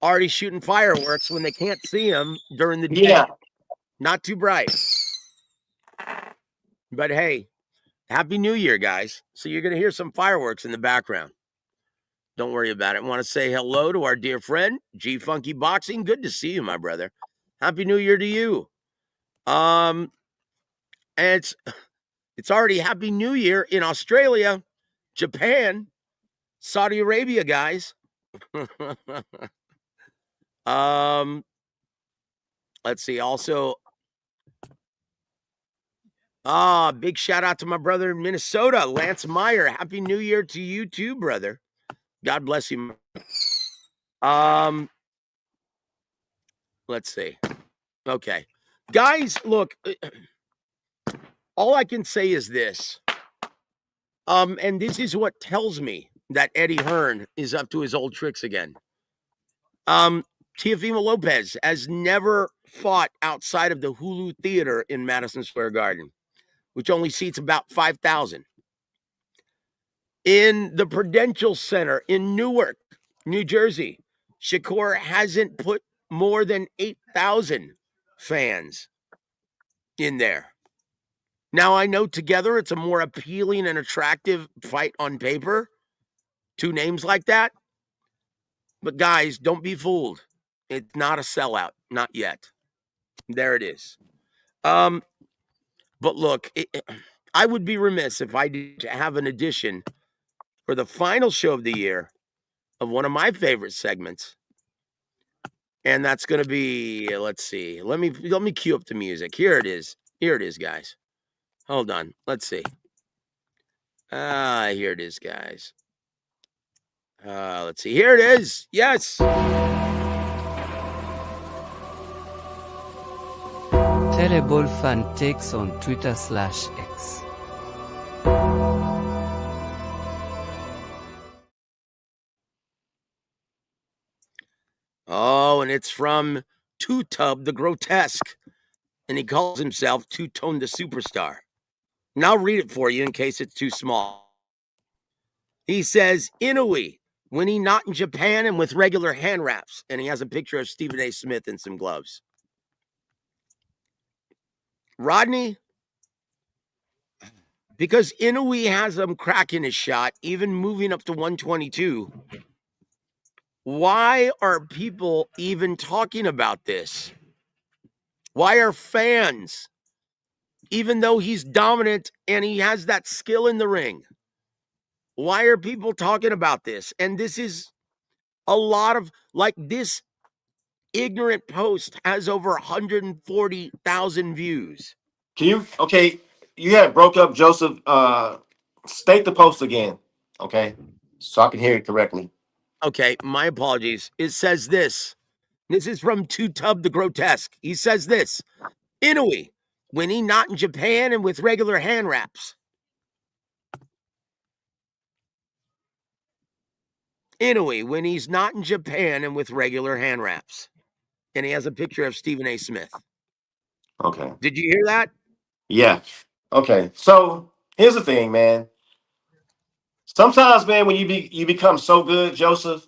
already shooting fireworks when they can't see them during the day. Yeah. Not too bright. But hey, Happy New Year, guys. So you're going to hear some fireworks in the background. Don't worry about it. I want to say hello to our dear friend, G Funky Boxing. Good to see you, my brother. Happy New Year to you. And it's already Happy New Year in Australia, Japan, Saudi Arabia, guys. Let's see. Also, big shout out to my brother in Minnesota, Lance Meyer. Happy New Year to you too, brother. God bless you. Let's see. Okay. Guys, look, all I can say is this. And this is what tells me that Eddie Hearn is up to his old tricks again. Teofimo Lopez has never fought outside of the Hulu Theater in Madison Square Garden, which only seats about 5,000. In the Prudential Center in Newark, New Jersey, Shakur hasn't put more than 8,000 fans in there. Now, I know together it's a more appealing and attractive fight on paper, two names like that. But guys, don't be fooled. It's not a sellout, not yet. There it is. But look, I would be remiss if I didn't have an addition for the final show of the year of one of my favorite segments. And that's going to be, let's see. Let me cue up the music. Here it is. Here it is, guys. Hold on. Let's see. Here it is, guys. Let's see. Here it is. Yes. Terrible fan takes on Twitter/X. Oh, and it's from Two-Tub the Grotesque. And he calls himself Two-Tone the Superstar. And I'll read it for you in case it's too small. He says, Inouye, when he not in Japan and with regular hand wraps. And he has a picture of Stephen A. Smith in some gloves. Rodney, because Inouye has him cracking his shot, even moving up to 122, why are people even talking about this? Why are fans, even though he's dominant and he has that skill in the ring, why are people talking about this? And this is a lot of, like, this ignorant post has over 140,000 views. Can you? Okay, you had broke up, Joseph. State the post again, okay, so I can hear it correctly. Okay, my apologies. It says this. This is from Two-Tub the Grotesque. He says this. Inouye, when he not in Japan and with regular hand wraps. Inouye, when he's not in Japan and with regular hand wraps. And he has a picture of Stephen A. Smith. Okay. Did you hear that? Yeah. Okay. So here's the thing, man. Sometimes, man, when you become so good, Joseph,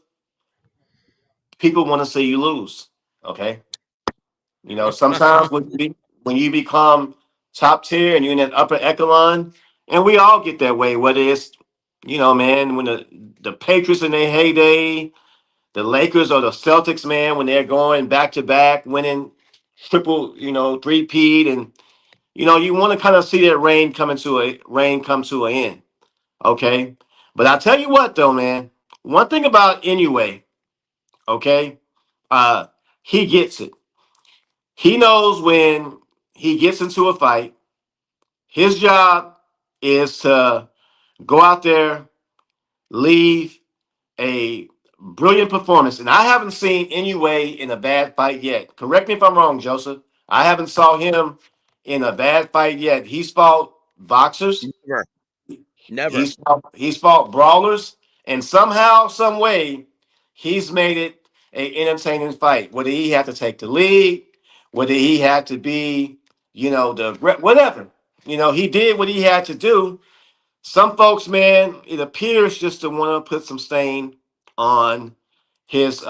people want to see you lose. Okay. You know, sometimes when you become top tier and you're in that upper echelon, and we all get that way, whether it's, you know, man, when the Patriots in their heyday, the Lakers or the Celtics, man, when they're going back to back, winning triple, you know, three-peat, and you know, you want to kind of see that rain come to an end. Okay. But I tell you what though, man, one thing about Anyway, okay, uh, he gets it. He knows when he gets into a fight, his job is to go out there, leave a brilliant performance. And I haven't seen Anyway in a bad fight yet. Correct me if I'm wrong, Joseph. I haven't saw him in a bad fight yet. He's fought boxers. Never. Never. He's fought brawlers, and somehow, some way, he's made it a entertaining fight. Whether he had to take the lead, whether he had to be, you know, whatever, you know, he did what he had to do. Some folks, man, it appears just to want to put some stain on his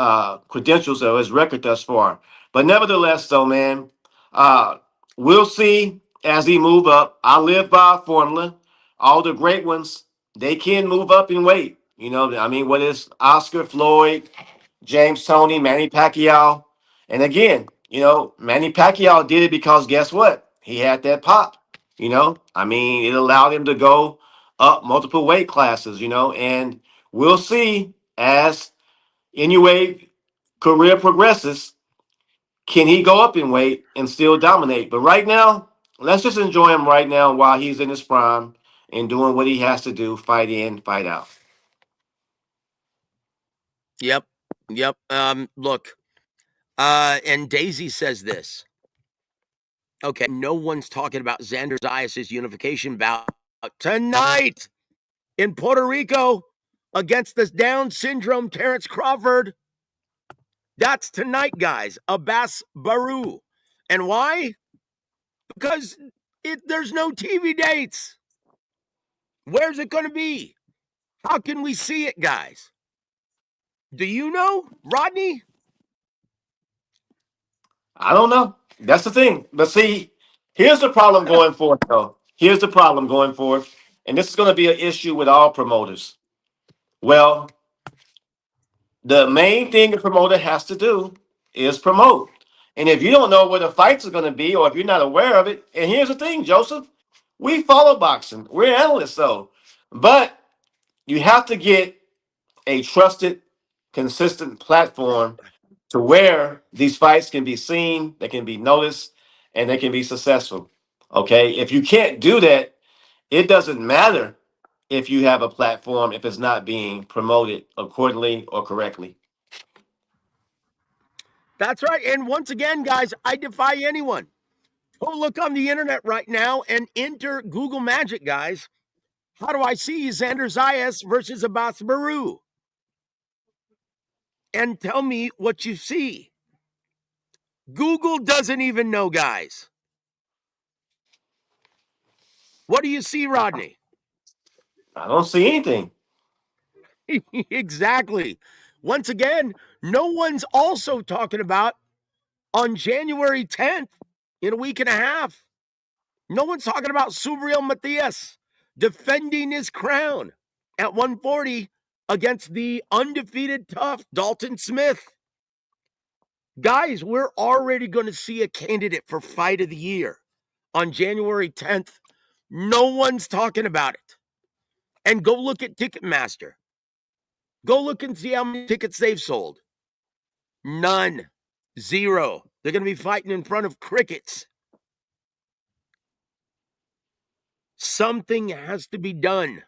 credentials or his record thus far. But nevertheless, though, man, uh, we'll see as he move up. I live by a formula. All the great ones, they can move up in weight. You know, I mean, what is Oscar, Floyd, James Toney, Manny Pacquiao? And again, you know, Manny Pacquiao did it because guess what? He had that pop. You know, I mean, it allowed him to go up multiple weight classes, you know, and we'll see as Anyway career progresses, can he go up in weight and still dominate? But right now, let's just enjoy him right now while he's in his prime and doing what he has to do, fight in, fight out. Yep. Yep. Look. And Daisy says this. Okay, no one's talking about Xander Zayas' unification bout tonight in Puerto Rico against this Down syndrome Terrence Crawford. That's tonight, guys. Abbas Baru. And why? Because there's no TV dates. Where's it going to be? How can we see it, guys? Do you know, Rodney? I don't know. That's the thing. But see, here's the problem going forth, though. Here's the problem going forth, and this is going to be an issue with all promoters. Well, the main thing a promoter has to do is promote. And if you don't know where the fights are going to be, or if you're not aware of it, and here's the thing, Joseph, we follow boxing. We're analysts, though. But you have to get a trusted, consistent platform to where these fights can be seen, they can be noticed, and they can be successful. Okay. If you can't do that, it doesn't matter if you have a platform if it's not being promoted accordingly or correctly. That's right. And once again, guys, I defy anyone. Go look on the internet right now and enter Google Magic, guys. How do I see Xander Zayas versus Abbas Baru? And tell me what you see. Google doesn't even know, guys. What do you see, Rodney? I don't see anything. Exactly. Once again, no one's also talking about on January 10th, in a week and a half. No one's talking about Subriel Matias defending his crown at 140 against the undefeated tough Dalton Smith. Guys, we're already going to see a candidate for Fight of the Year on January 10th. No one's talking about it. And go look at Ticketmaster. Go look and see how many tickets they've sold. None. Zero. They're going to be fighting in front of crickets. Something has to be done.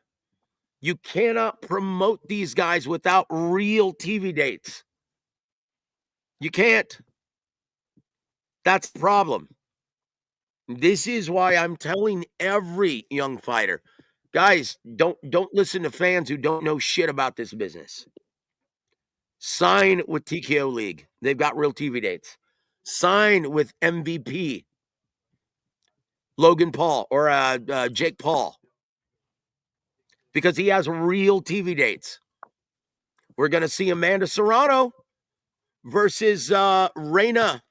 You cannot promote these guys without real TV dates. You can't. That's the problem. This is why I'm telling every young fighter, guys, don't listen to fans who don't know shit about this business. Sign with TKO League. They've got real TV dates. Sign with MVP, Logan Paul or Jake Paul, because he has real TV dates. We're going to see Amanda Serrano versus Reina.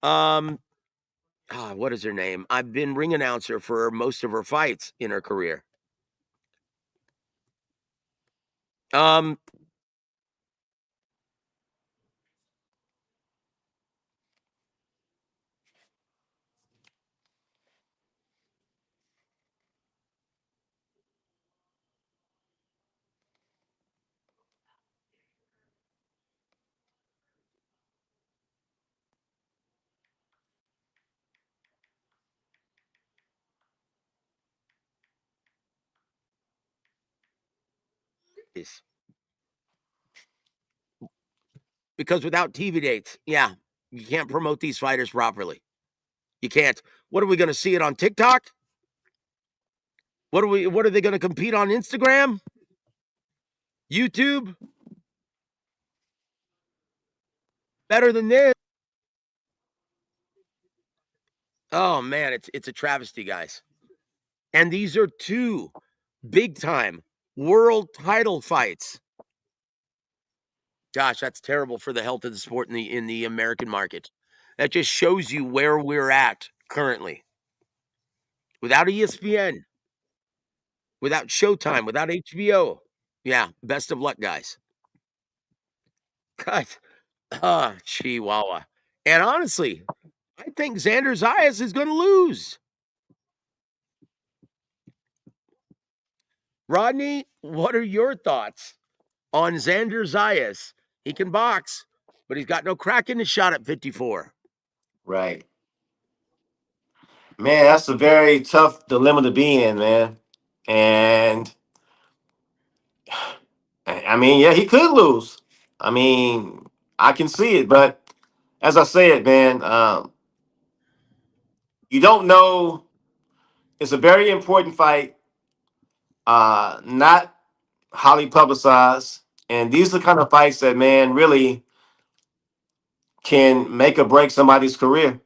What is her name? I've been ring announcer for most of her fights in her career. Because without TV dates, yeah, you can't promote these fighters properly. You can't. What are we going to see it on TikTok? What are they going to compete on Instagram? YouTube? Better than this? Oh man, it's a travesty, guys. And these are two big time world title fights. Gosh, that's terrible for the health of the sport in the American market. That just shows you where we're at currently. Without ESPN, without Showtime, without HBO. Yeah, best of luck, guys. God, Chihuahua. And honestly, I think Xander Zayas is going to lose. Rodney, what are your thoughts on Xander Zayas? He can box, but he's got no crack in his shot at 54. Right. Man, that's a very tough dilemma to be in, man. And I mean, yeah, he could lose. I mean, I can see it, but as I said, man, you don't know. It's a very important fight, not highly publicized, and these are the kind of fights that, man, really can make or break somebody's career.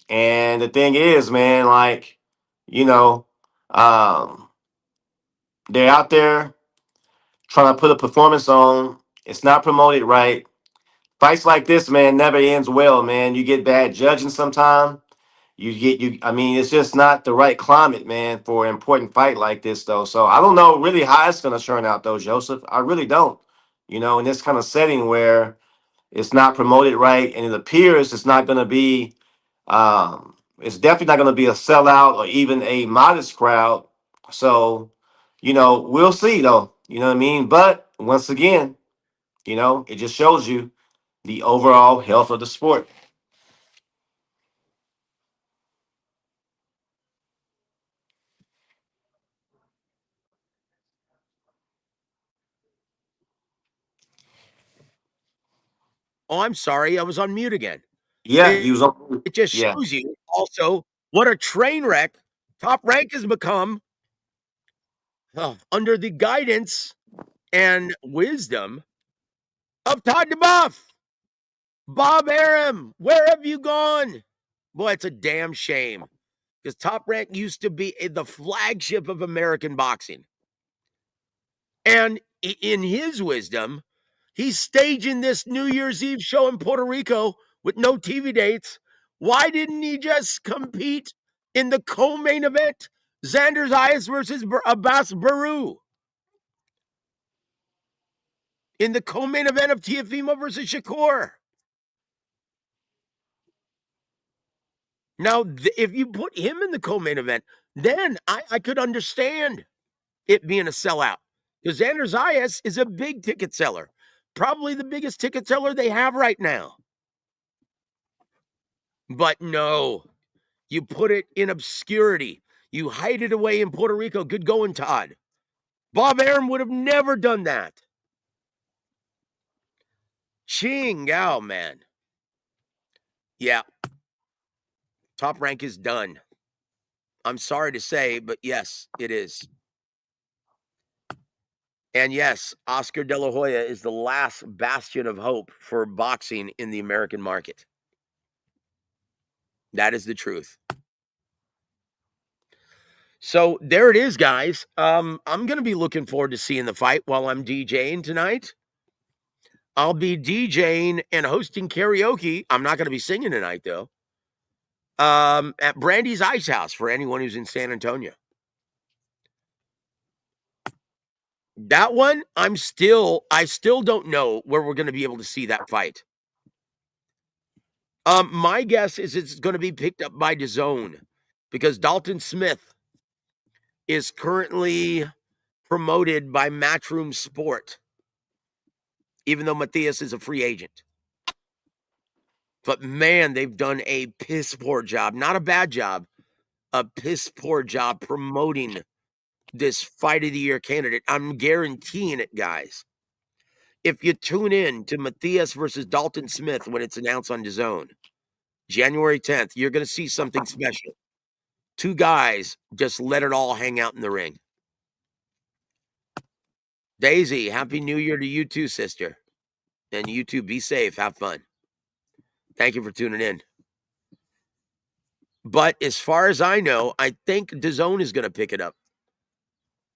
And the thing is, man, like, you know, um, they're out there trying to put a performance on. It's not promoted right. fights like this, man, never ends well, man. You get bad judging sometime. I mean, it's just not the right climate, man, for an important fight like this, though. So I don't know really how it's gonna turn out, though, Joseph. I really don't. In this kind of setting where it's not promoted right, and it appears it's not gonna be. It's definitely not gonna be a sellout or even a modest crowd. So, we'll see, though. You know what I mean? But once again, it just shows you the overall health of the sport. Oh, I'm sorry, I was on mute again. Yeah, he It was on. it just Yeah. shows you also what a train wreck Top Rank has become, under the guidance and wisdom of Todd DeBuff. Bob Arum, where have you gone? Boy, it's a damn shame because Top Rank used to be the flagship of American boxing. And in his wisdom, he's staging this New Year's Eve show in Puerto Rico with no TV dates. Why didn't he just compete in the co-main event? Xander Zayas versus Abbas Baru. In the co-main event of Teofimo versus Shakur. Now, if you put him in the co-main event, then I could understand it being a sellout. Because Xander Zayas is a big ticket seller. Probably the biggest ticket seller they have right now. But no, you put it in obscurity. You hide it away in Puerto Rico. Good going, Todd. Bob Arum would have never done that. Ching, oh man. Yeah. Top Rank is done. I'm sorry to say, but yes, it is. And yes, Oscar De La Hoya is the last bastion of hope for boxing in the American market. That is the truth. So there it is, guys. I'm going to be looking forward to seeing the fight while I'm DJing tonight. I'll be DJing and hosting karaoke. I'm not going to be singing tonight, though. At Brandy's Ice House for anyone who's in San Antonio. That one, I still don't know where we're going to be able to see that fight. My guess is it's going to be picked up by DAZN because Dalton Smith is currently promoted by Matchroom Sport, even though Matthias is a free agent. But man, they've done a piss poor job, not a bad job, a piss poor job promoting this fight of the year candidate. I'm guaranteeing it, guys. If you tune in to Matthias versus Dalton Smith when it's announced on DAZN, January 10th, you're going to see something special. Two guys just let it all hang out in the ring. Daisy, Happy New Year to you too, sister. And you too, be safe, have fun. Thank you for tuning in. But as far as I know, I think DAZN is going to pick it up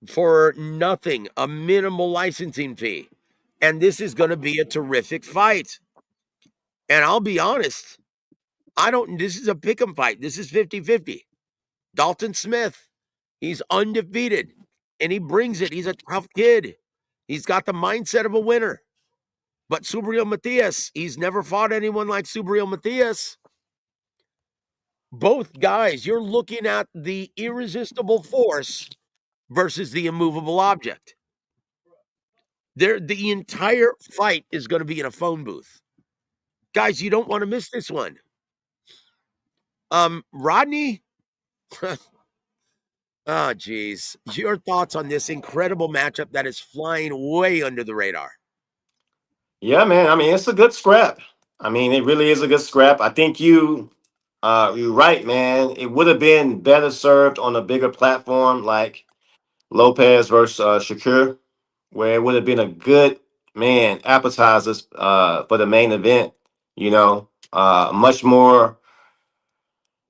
for nothing, a minimal licensing fee. And this is going to be a terrific fight. And I'll be honest, this is a pick'em fight. This is 50-50. Dalton Smith, he's undefeated and he brings it. He's a tough kid. He's got the mindset of a winner. But Subriel Matias, he's never fought anyone like Subriel Matias. Both guys, you're looking at the irresistible force versus the immovable object. The entire fight is going to be in a phone booth. Guys, you don't want to miss this one. Rodney, oh, geez. Your thoughts on this incredible matchup that is flying way under the radar? Yeah, man. I mean, it's a good scrap. I mean, it really is a good scrap. I think you're right, man. It would have been better served on a bigger platform like Lopez versus Shakur, where it would have been a good appetizers for the main event. Much more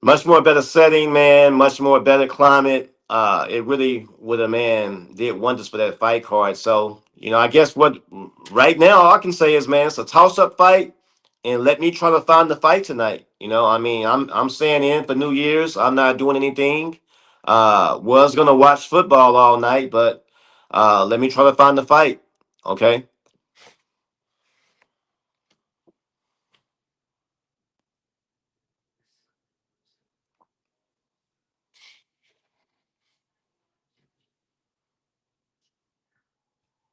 better setting, man. Much more better climate. It really would have, man, did wonders for that fight card. So, I guess what right now all I can say is, man, it's a toss-up fight. and let me try to find the fight tonight. You know, I mean, I'm staying in for New Year's. I'm not doing anything. Was gonna watch football all night, but let me try to find the fight. Okay.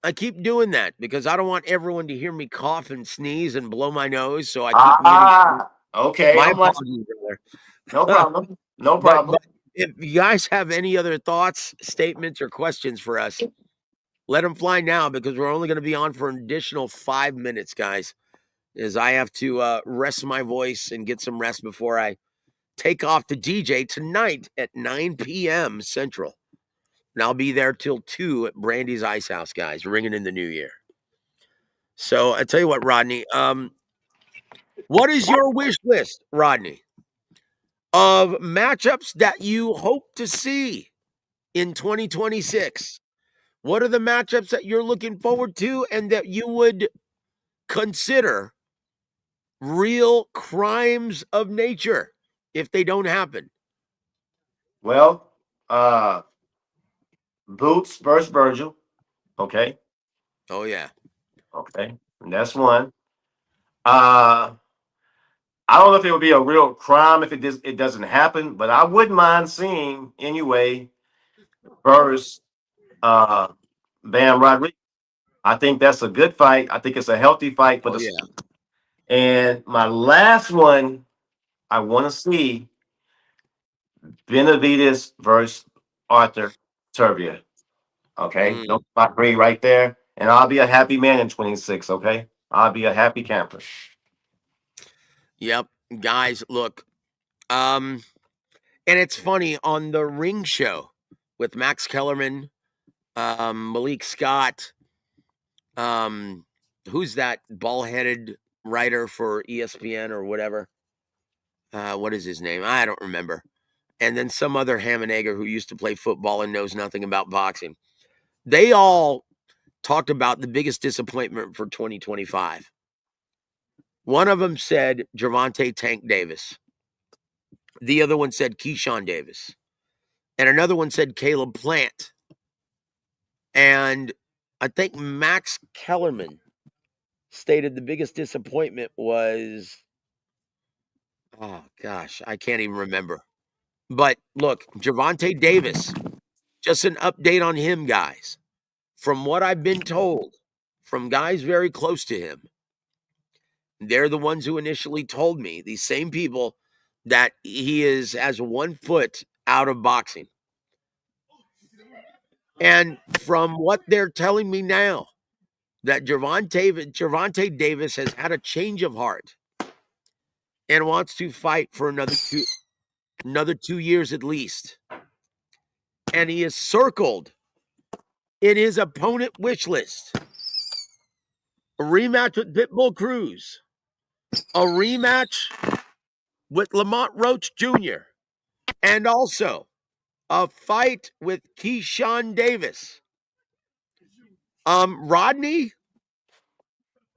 I keep doing that because I don't want everyone to hear me cough and sneeze and blow my nose, so I keep muting. Okay. My I'm like, apologies, no brother. problem. No but problem. if you guys have any other thoughts, statements, or questions for us, let them fly now because we're only going to be on for an additional 5 minutes, guys, as I have to rest my voice and get some rest before I take off to DJ tonight at 9 p.m. Central. And I'll be there till 2 at Brandy's Ice House, guys, ringing in the new year. So I tell you what, Rodney, what is your wish list, Rodney, of matchups that you hope to see in 2026? What are the matchups that you're looking forward to and that you would consider real crimes of nature if they don't happen? Well, uh, Boots versus Virgil. Okay. Oh, yeah. Okay. And that's one. Uh, I don't know if it would be a real crime if it doesn't happen, but I wouldn't mind seeing anyway versus Bam Rodriguez. I think that's a good fight. I think it's a healthy fight for Oh, the. yeah. And my last one I want to see Benavides versus Arthur Turvia. Okay, Mm, no, my three right there, and I'll be a happy man in 26. Okay, I'll be a happy camper. yep. Guys, look. And it's funny on the Ring Show with Max Kellerman, Malik Scott, um, who's that ball-headed writer for ESPN or whatever? What is his name? I don't remember. And then some other ham and egger who used to play football and knows nothing about boxing. They all talked about the biggest disappointment for 2025. One of them said Gervonta Tank Davis. The other one said Keyshawn Davis. And another one said Caleb Plant. And I think Max Kellerman stated the biggest disappointment was, oh gosh, I can't even remember. But look, Gervonta Davis, just an update on him, guys. From what I've been told from guys very close to him, they're the ones who initially told me, these same people, that he is as 1 foot out of boxing. And from what they're telling me now, that Gervonta Davis has had a change of heart and wants to fight for another 2 years at least. And he is circled in his opponent wish list a rematch with Pitbull Cruz, a rematch with Lamont Roach Jr., and also a fight with Keyshawn Davis. Rodney,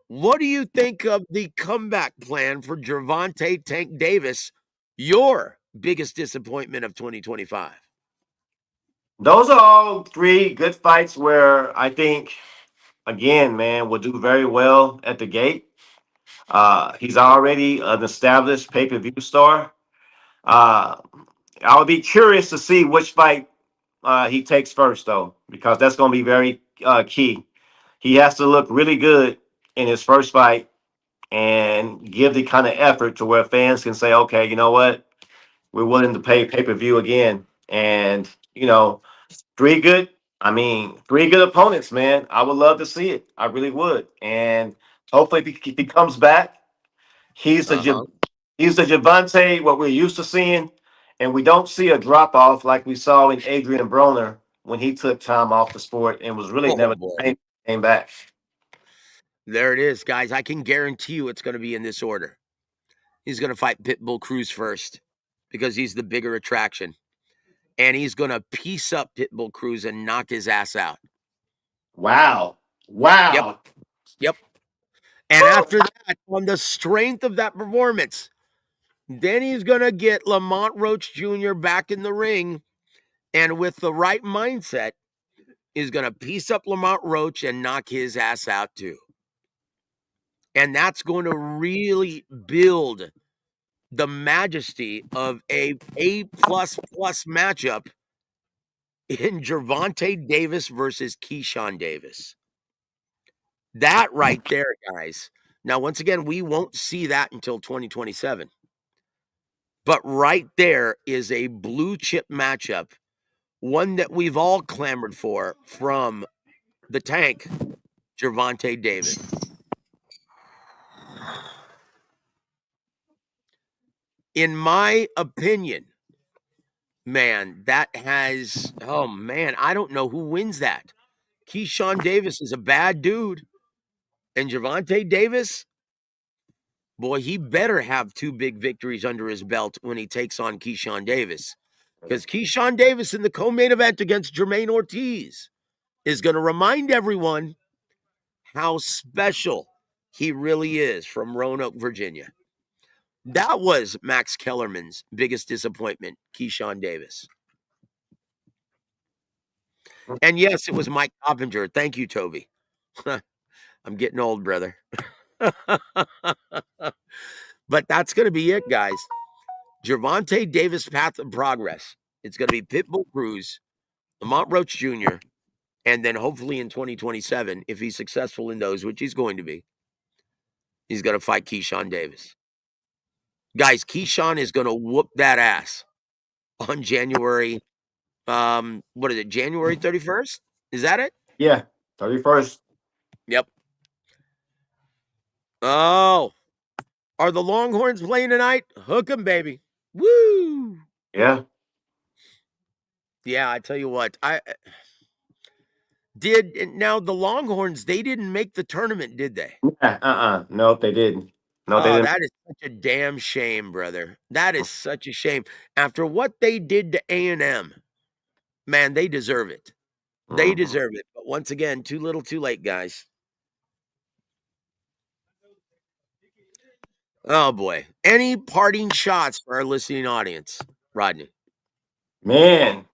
what do you think of the comeback plan for Gervonta Tank Davis, your biggest disappointment of 2025? Those are all three good fights where I think, again, man, will do very well at the gate. He's already an established pay-per-view star. Uh, I would be curious to see which fight he takes first, though, because that's going to be very key. He has to look really good in his first fight and give the kind of effort to where fans can say, okay, you know what? We're willing to pay-per-view again. And, three good, three good opponents, man. I would love to see it. I really would. And hopefully if he comes back, he's the Uh-huh. he's the Javante, what we're used to seeing, and we don't see a drop off like we saw in Adrian Broner when he took time off the sport and was really Oh never boy. came back. There it is, guys. I can guarantee you it's going to be in this order. He's going to fight Pitbull Cruz first because he's the bigger attraction. And he's going to piece up Pitbull Cruz and knock his ass out. Wow. Yep. Wow. Yep. And after that, on the strength of that performance, then he's going to get Lamont Roach Jr. back in the ring. And with the right mindset, is going to piece up Lamont Roach and knock his ass out too. And that's going to really build the majesty of a A++ matchup in Gervonta Davis versus Keyshawn Davis. That right there, guys. Now, once again, we won't see that until 2027. But right there is a blue chip matchup, one that we've all clamored for from the tank, Gervonta Davis. In my opinion, man, that has, oh man, I don't know who wins that. Keyshawn Davis is a bad dude. And Gervonta Davis, boy, he better have 2 big victories under his belt when he takes on Keyshawn Davis. Because Keyshawn Davis in the co-main event against Jermaine Ortiz is going to remind everyone how special he really is from Roanoke, Virginia. That was Max Kellerman's biggest disappointment, Keyshawn Davis. And yes, it was Mike Coppinger. Thank you, Toby. I'm getting old, brother. But that's going to be it, guys. Gervonta Davis' path of progress. It's going to be Pitbull Cruz, Lamont Roach Jr., and then hopefully in 2027, if he's successful in those, which he's going to be, he's going to fight Keyshawn Davis. Guys, Keyshawn is going to whoop that ass on January, what is it, January 31st? Is that it? Yeah, 31st. Yep. Oh, are the Longhorns playing tonight? Hook 'em, baby. Woo! Yeah. Yeah, I tell you what, now the Longhorns, they didn't make the tournament, did they? Nope, they didn't. No, they Oh, didn't. that is such a damn shame, brother. That is such a shame. After what they did to A&M, man, they deserve it. They deserve it. But once again, too little, too late, guys. Oh, boy. Any parting shots for our listening audience, Rodney? Man,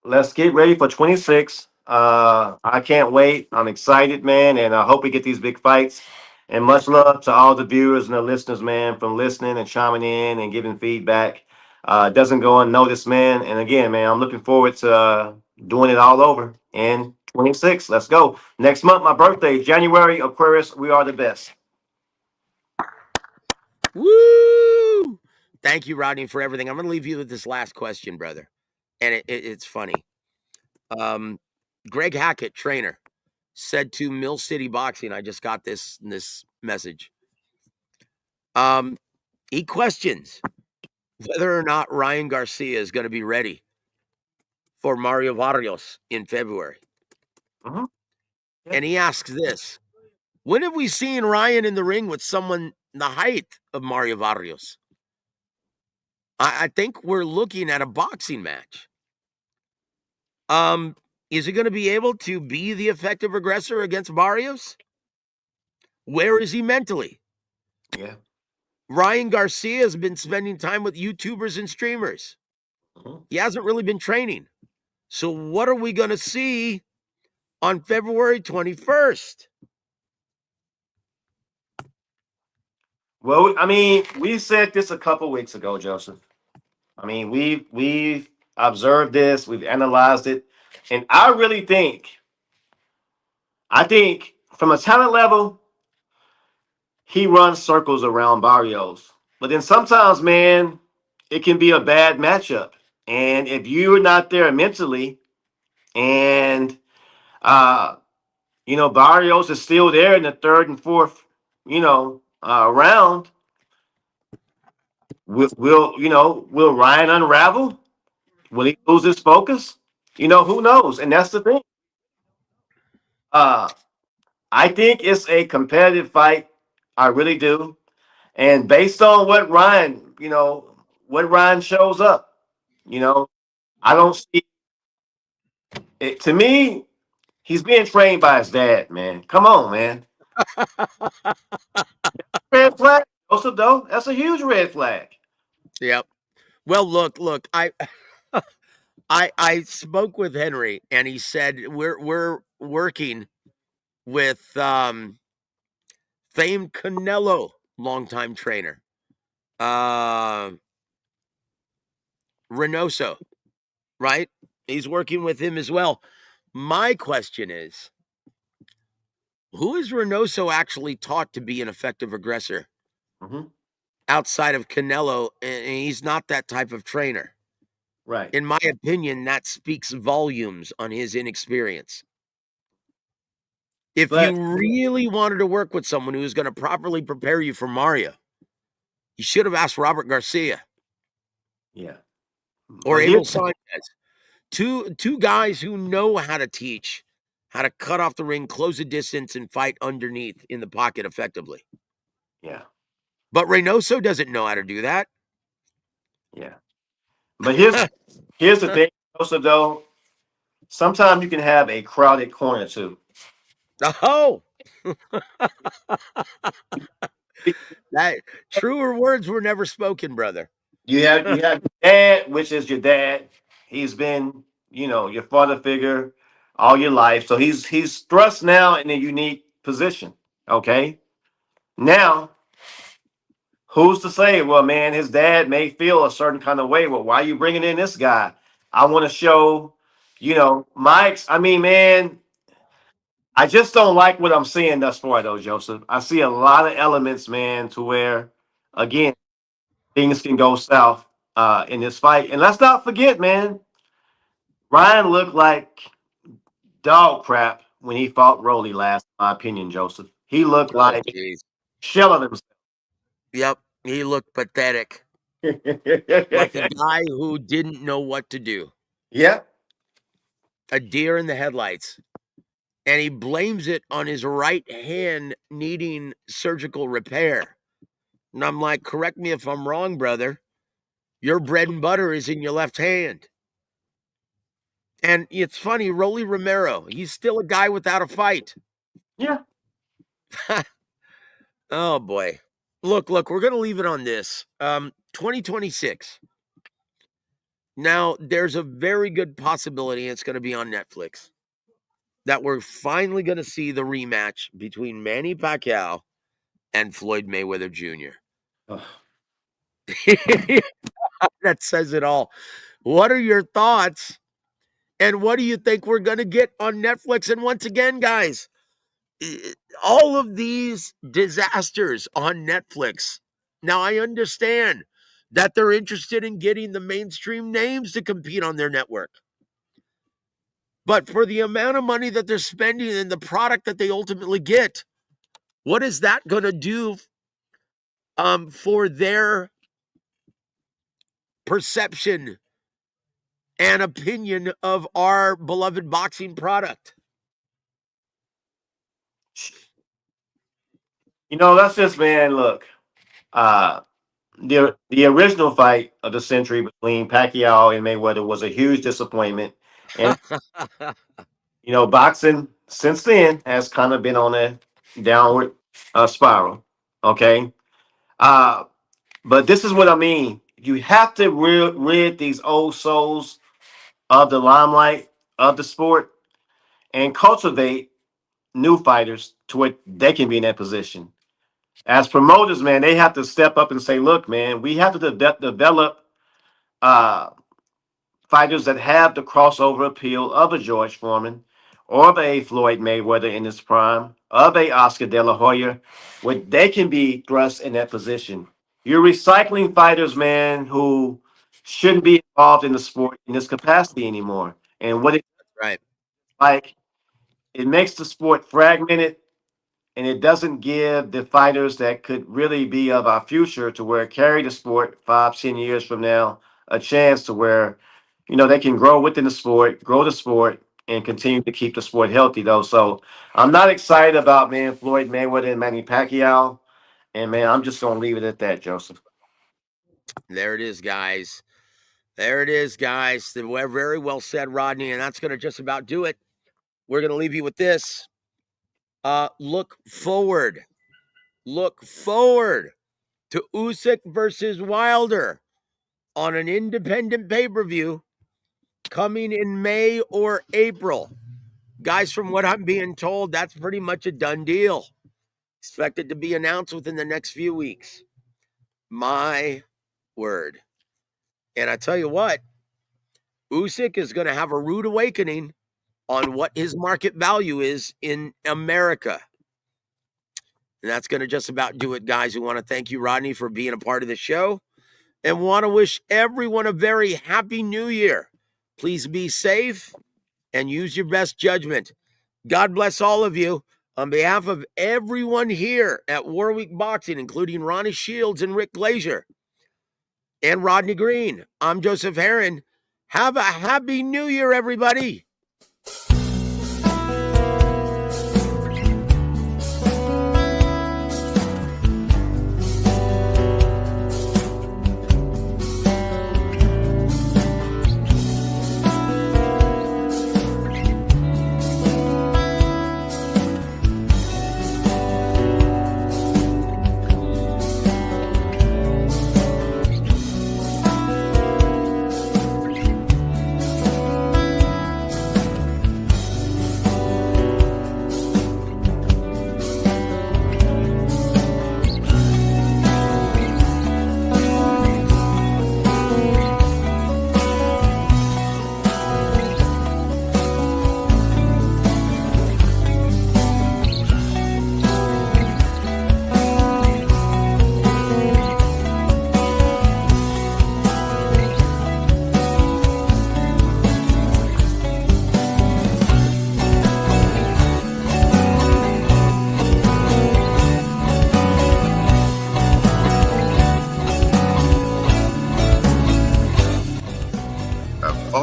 let's get ready for 26. I can't wait. I'm excited, man, and I hope we get these big fights. And much love to all the viewers and the listeners, man, from listening and chiming in and giving feedback. It doesn't go unnoticed, man. And again, man, I'm looking forward to doing it all over in 26. Let's go. Next month, my birthday, January, Aquarius, we are the best. Woo! Thank you, Rodney, for everything. I'm going to leave you with this last question, brother. And it's funny. Greg Hackett, trainer, said to Mill City Boxing, I just got this message. He questions whether or not Ryan Garcia is going to be ready for Mario Barrios in February. Yeah. And he asks this: when have we seen Ryan in the ring with someone the height of Mario Barrios? I think we're looking at a boxing match. Is he going to be able to be the effective aggressor against Barrios? Where is he mentally? Yeah. Ryan Garcia has been spending time with YouTubers and streamers. He hasn't really been training. So what are we going to see on February 21st? Well, I mean, we said this a couple weeks ago, Joseph. I mean, we've observed this, we've analyzed it, and I think from a talent level, he runs circles around Barrios. But then sometimes, man, it can be a bad matchup. And if you're not there mentally, and Barrios is still there in the third and fourth, round, will Ryan unravel? Will he lose his focus? Who knows? And that's the thing. Uh, I think it's a competitive fight. I really do. And based on what Ryan shows up, I don't see it. To me, he's being trained by his dad, man. Come on, man. Red flag, Joseph, though. That's a huge red flag. Yep. Well, look, I spoke with Henry and he said we're working with famed Canelo longtime trainer. Reynoso, right? He's working with him as well. My question is, who is Reynoso actually taught to be an effective aggressor Hmm. outside of Canelo? And he's not that type of trainer. Right. In my opinion, that speaks volumes on his inexperience. If you But really wanted to work with someone who was going to properly prepare you for Mario, you should have asked Robert Garcia yeah. or But here, Abel Sanchez. Two guys who know how to teach how to cut off the ring, close the distance, and fight underneath in the pocket effectively. yeah, But Reynoso doesn't know how to do that. yeah. But here's the thing, Joseph, though. Sometimes you can have a crowded corner too. Oh, that truer words were never spoken, brother. You have your dad, which is your dad. He's been, your father figure all your life. So he's thrust now in a unique position. Okay. Now, who's to say, well, man, his dad may feel a certain kind of way. Well, why are you bringing in this guy? I want to show, I mean, man, I just don't like what I'm seeing thus far, though, Joseph. I see a lot of elements, man, to where, again, things can go south in this fight. And let's not forget, man, Ryan looked like dog crap when he fought Rolly last, in my opinion, Joseph. He looked Oh, like jeez. shell of himself. Yep, he looked pathetic, like a guy who didn't know what to do. Yeah. A deer in the headlights. And he blames it on his right hand needing surgical repair. And I'm like, correct me if I'm wrong, brother. Your bread and butter is in your left hand. And it's funny, Rolly Romero, he's still a guy without a fight. Yeah. Oh boy. Look, we're gonna leave it on this. 2026. Now, there's a very good possibility it's gonna be on Netflix that we're finally gonna see the rematch between Manny Pacquiao and Floyd Mayweather Jr. Ugh. That says it all. What are your thoughts? And what do you think we're going to get on Netflix? And once again, guys, all of these disasters on Netflix. Now, I understand that they're interested in getting the mainstream names to compete on their network. But for the amount of money that they're spending and the product that they ultimately get, what is that going to do for their perception and opinion of our beloved boxing product? That's just, man, look. Uh the original fight of the century between Pacquiao and Mayweather was a huge disappointment. And boxing since then has kind of been on a downward spiral. Okay. Uh but this is what I mean. You have to rid these old souls of the limelight of the sport and cultivate new fighters to where they can be in that position. As promoters, man, they have to step up and say, look, man, we have to develop uh, fighters that have the crossover appeal of a George Foreman or of a Floyd Mayweather in his prime, of a Oscar De La Hoya, where they can be thrust in that position. You're recycling fighters, man, who shouldn't be involved in the sport in this capacity anymore. And what it's Right. like, it makes the sport fragmented and it doesn't give the fighters that could really be of our future to where carry the sport 5, 10 years from now a chance to where they can grow within the sport, grow the sport, and continue to keep the sport healthy though. So I'm not excited about, man, Floyd Mayweather and Manny Pacquiao, and man, I'm just gonna leave it at that, Joseph. There it is, guys. There it is, guys. Very well said, Rodney. And that's going to just about do it. We're going to leave you with this. Look forward to Usyk versus Wilder on an independent pay-per-view coming in May or April. Guys, from what I'm being told, that's pretty much a done deal. Expected to be announced within the next few weeks. My word. And I tell you what, Usyk is going to have a rude awakening on what his market value is in America. And that's going to just about do it, guys. We want to thank you, Rodney, for being a part of the show and want to wish everyone a very happy new year. Please be safe and use your best judgment. God bless all of you. On behalf of everyone here at WaraWeek Boxing, including Ronnie Shields and Rick Glazier and Rodney Green, I'm Joseph Herron. Have a happy new year, everybody.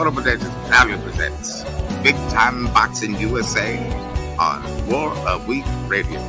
W.A.W presents Big Time Boxing USA on War of Week Radio.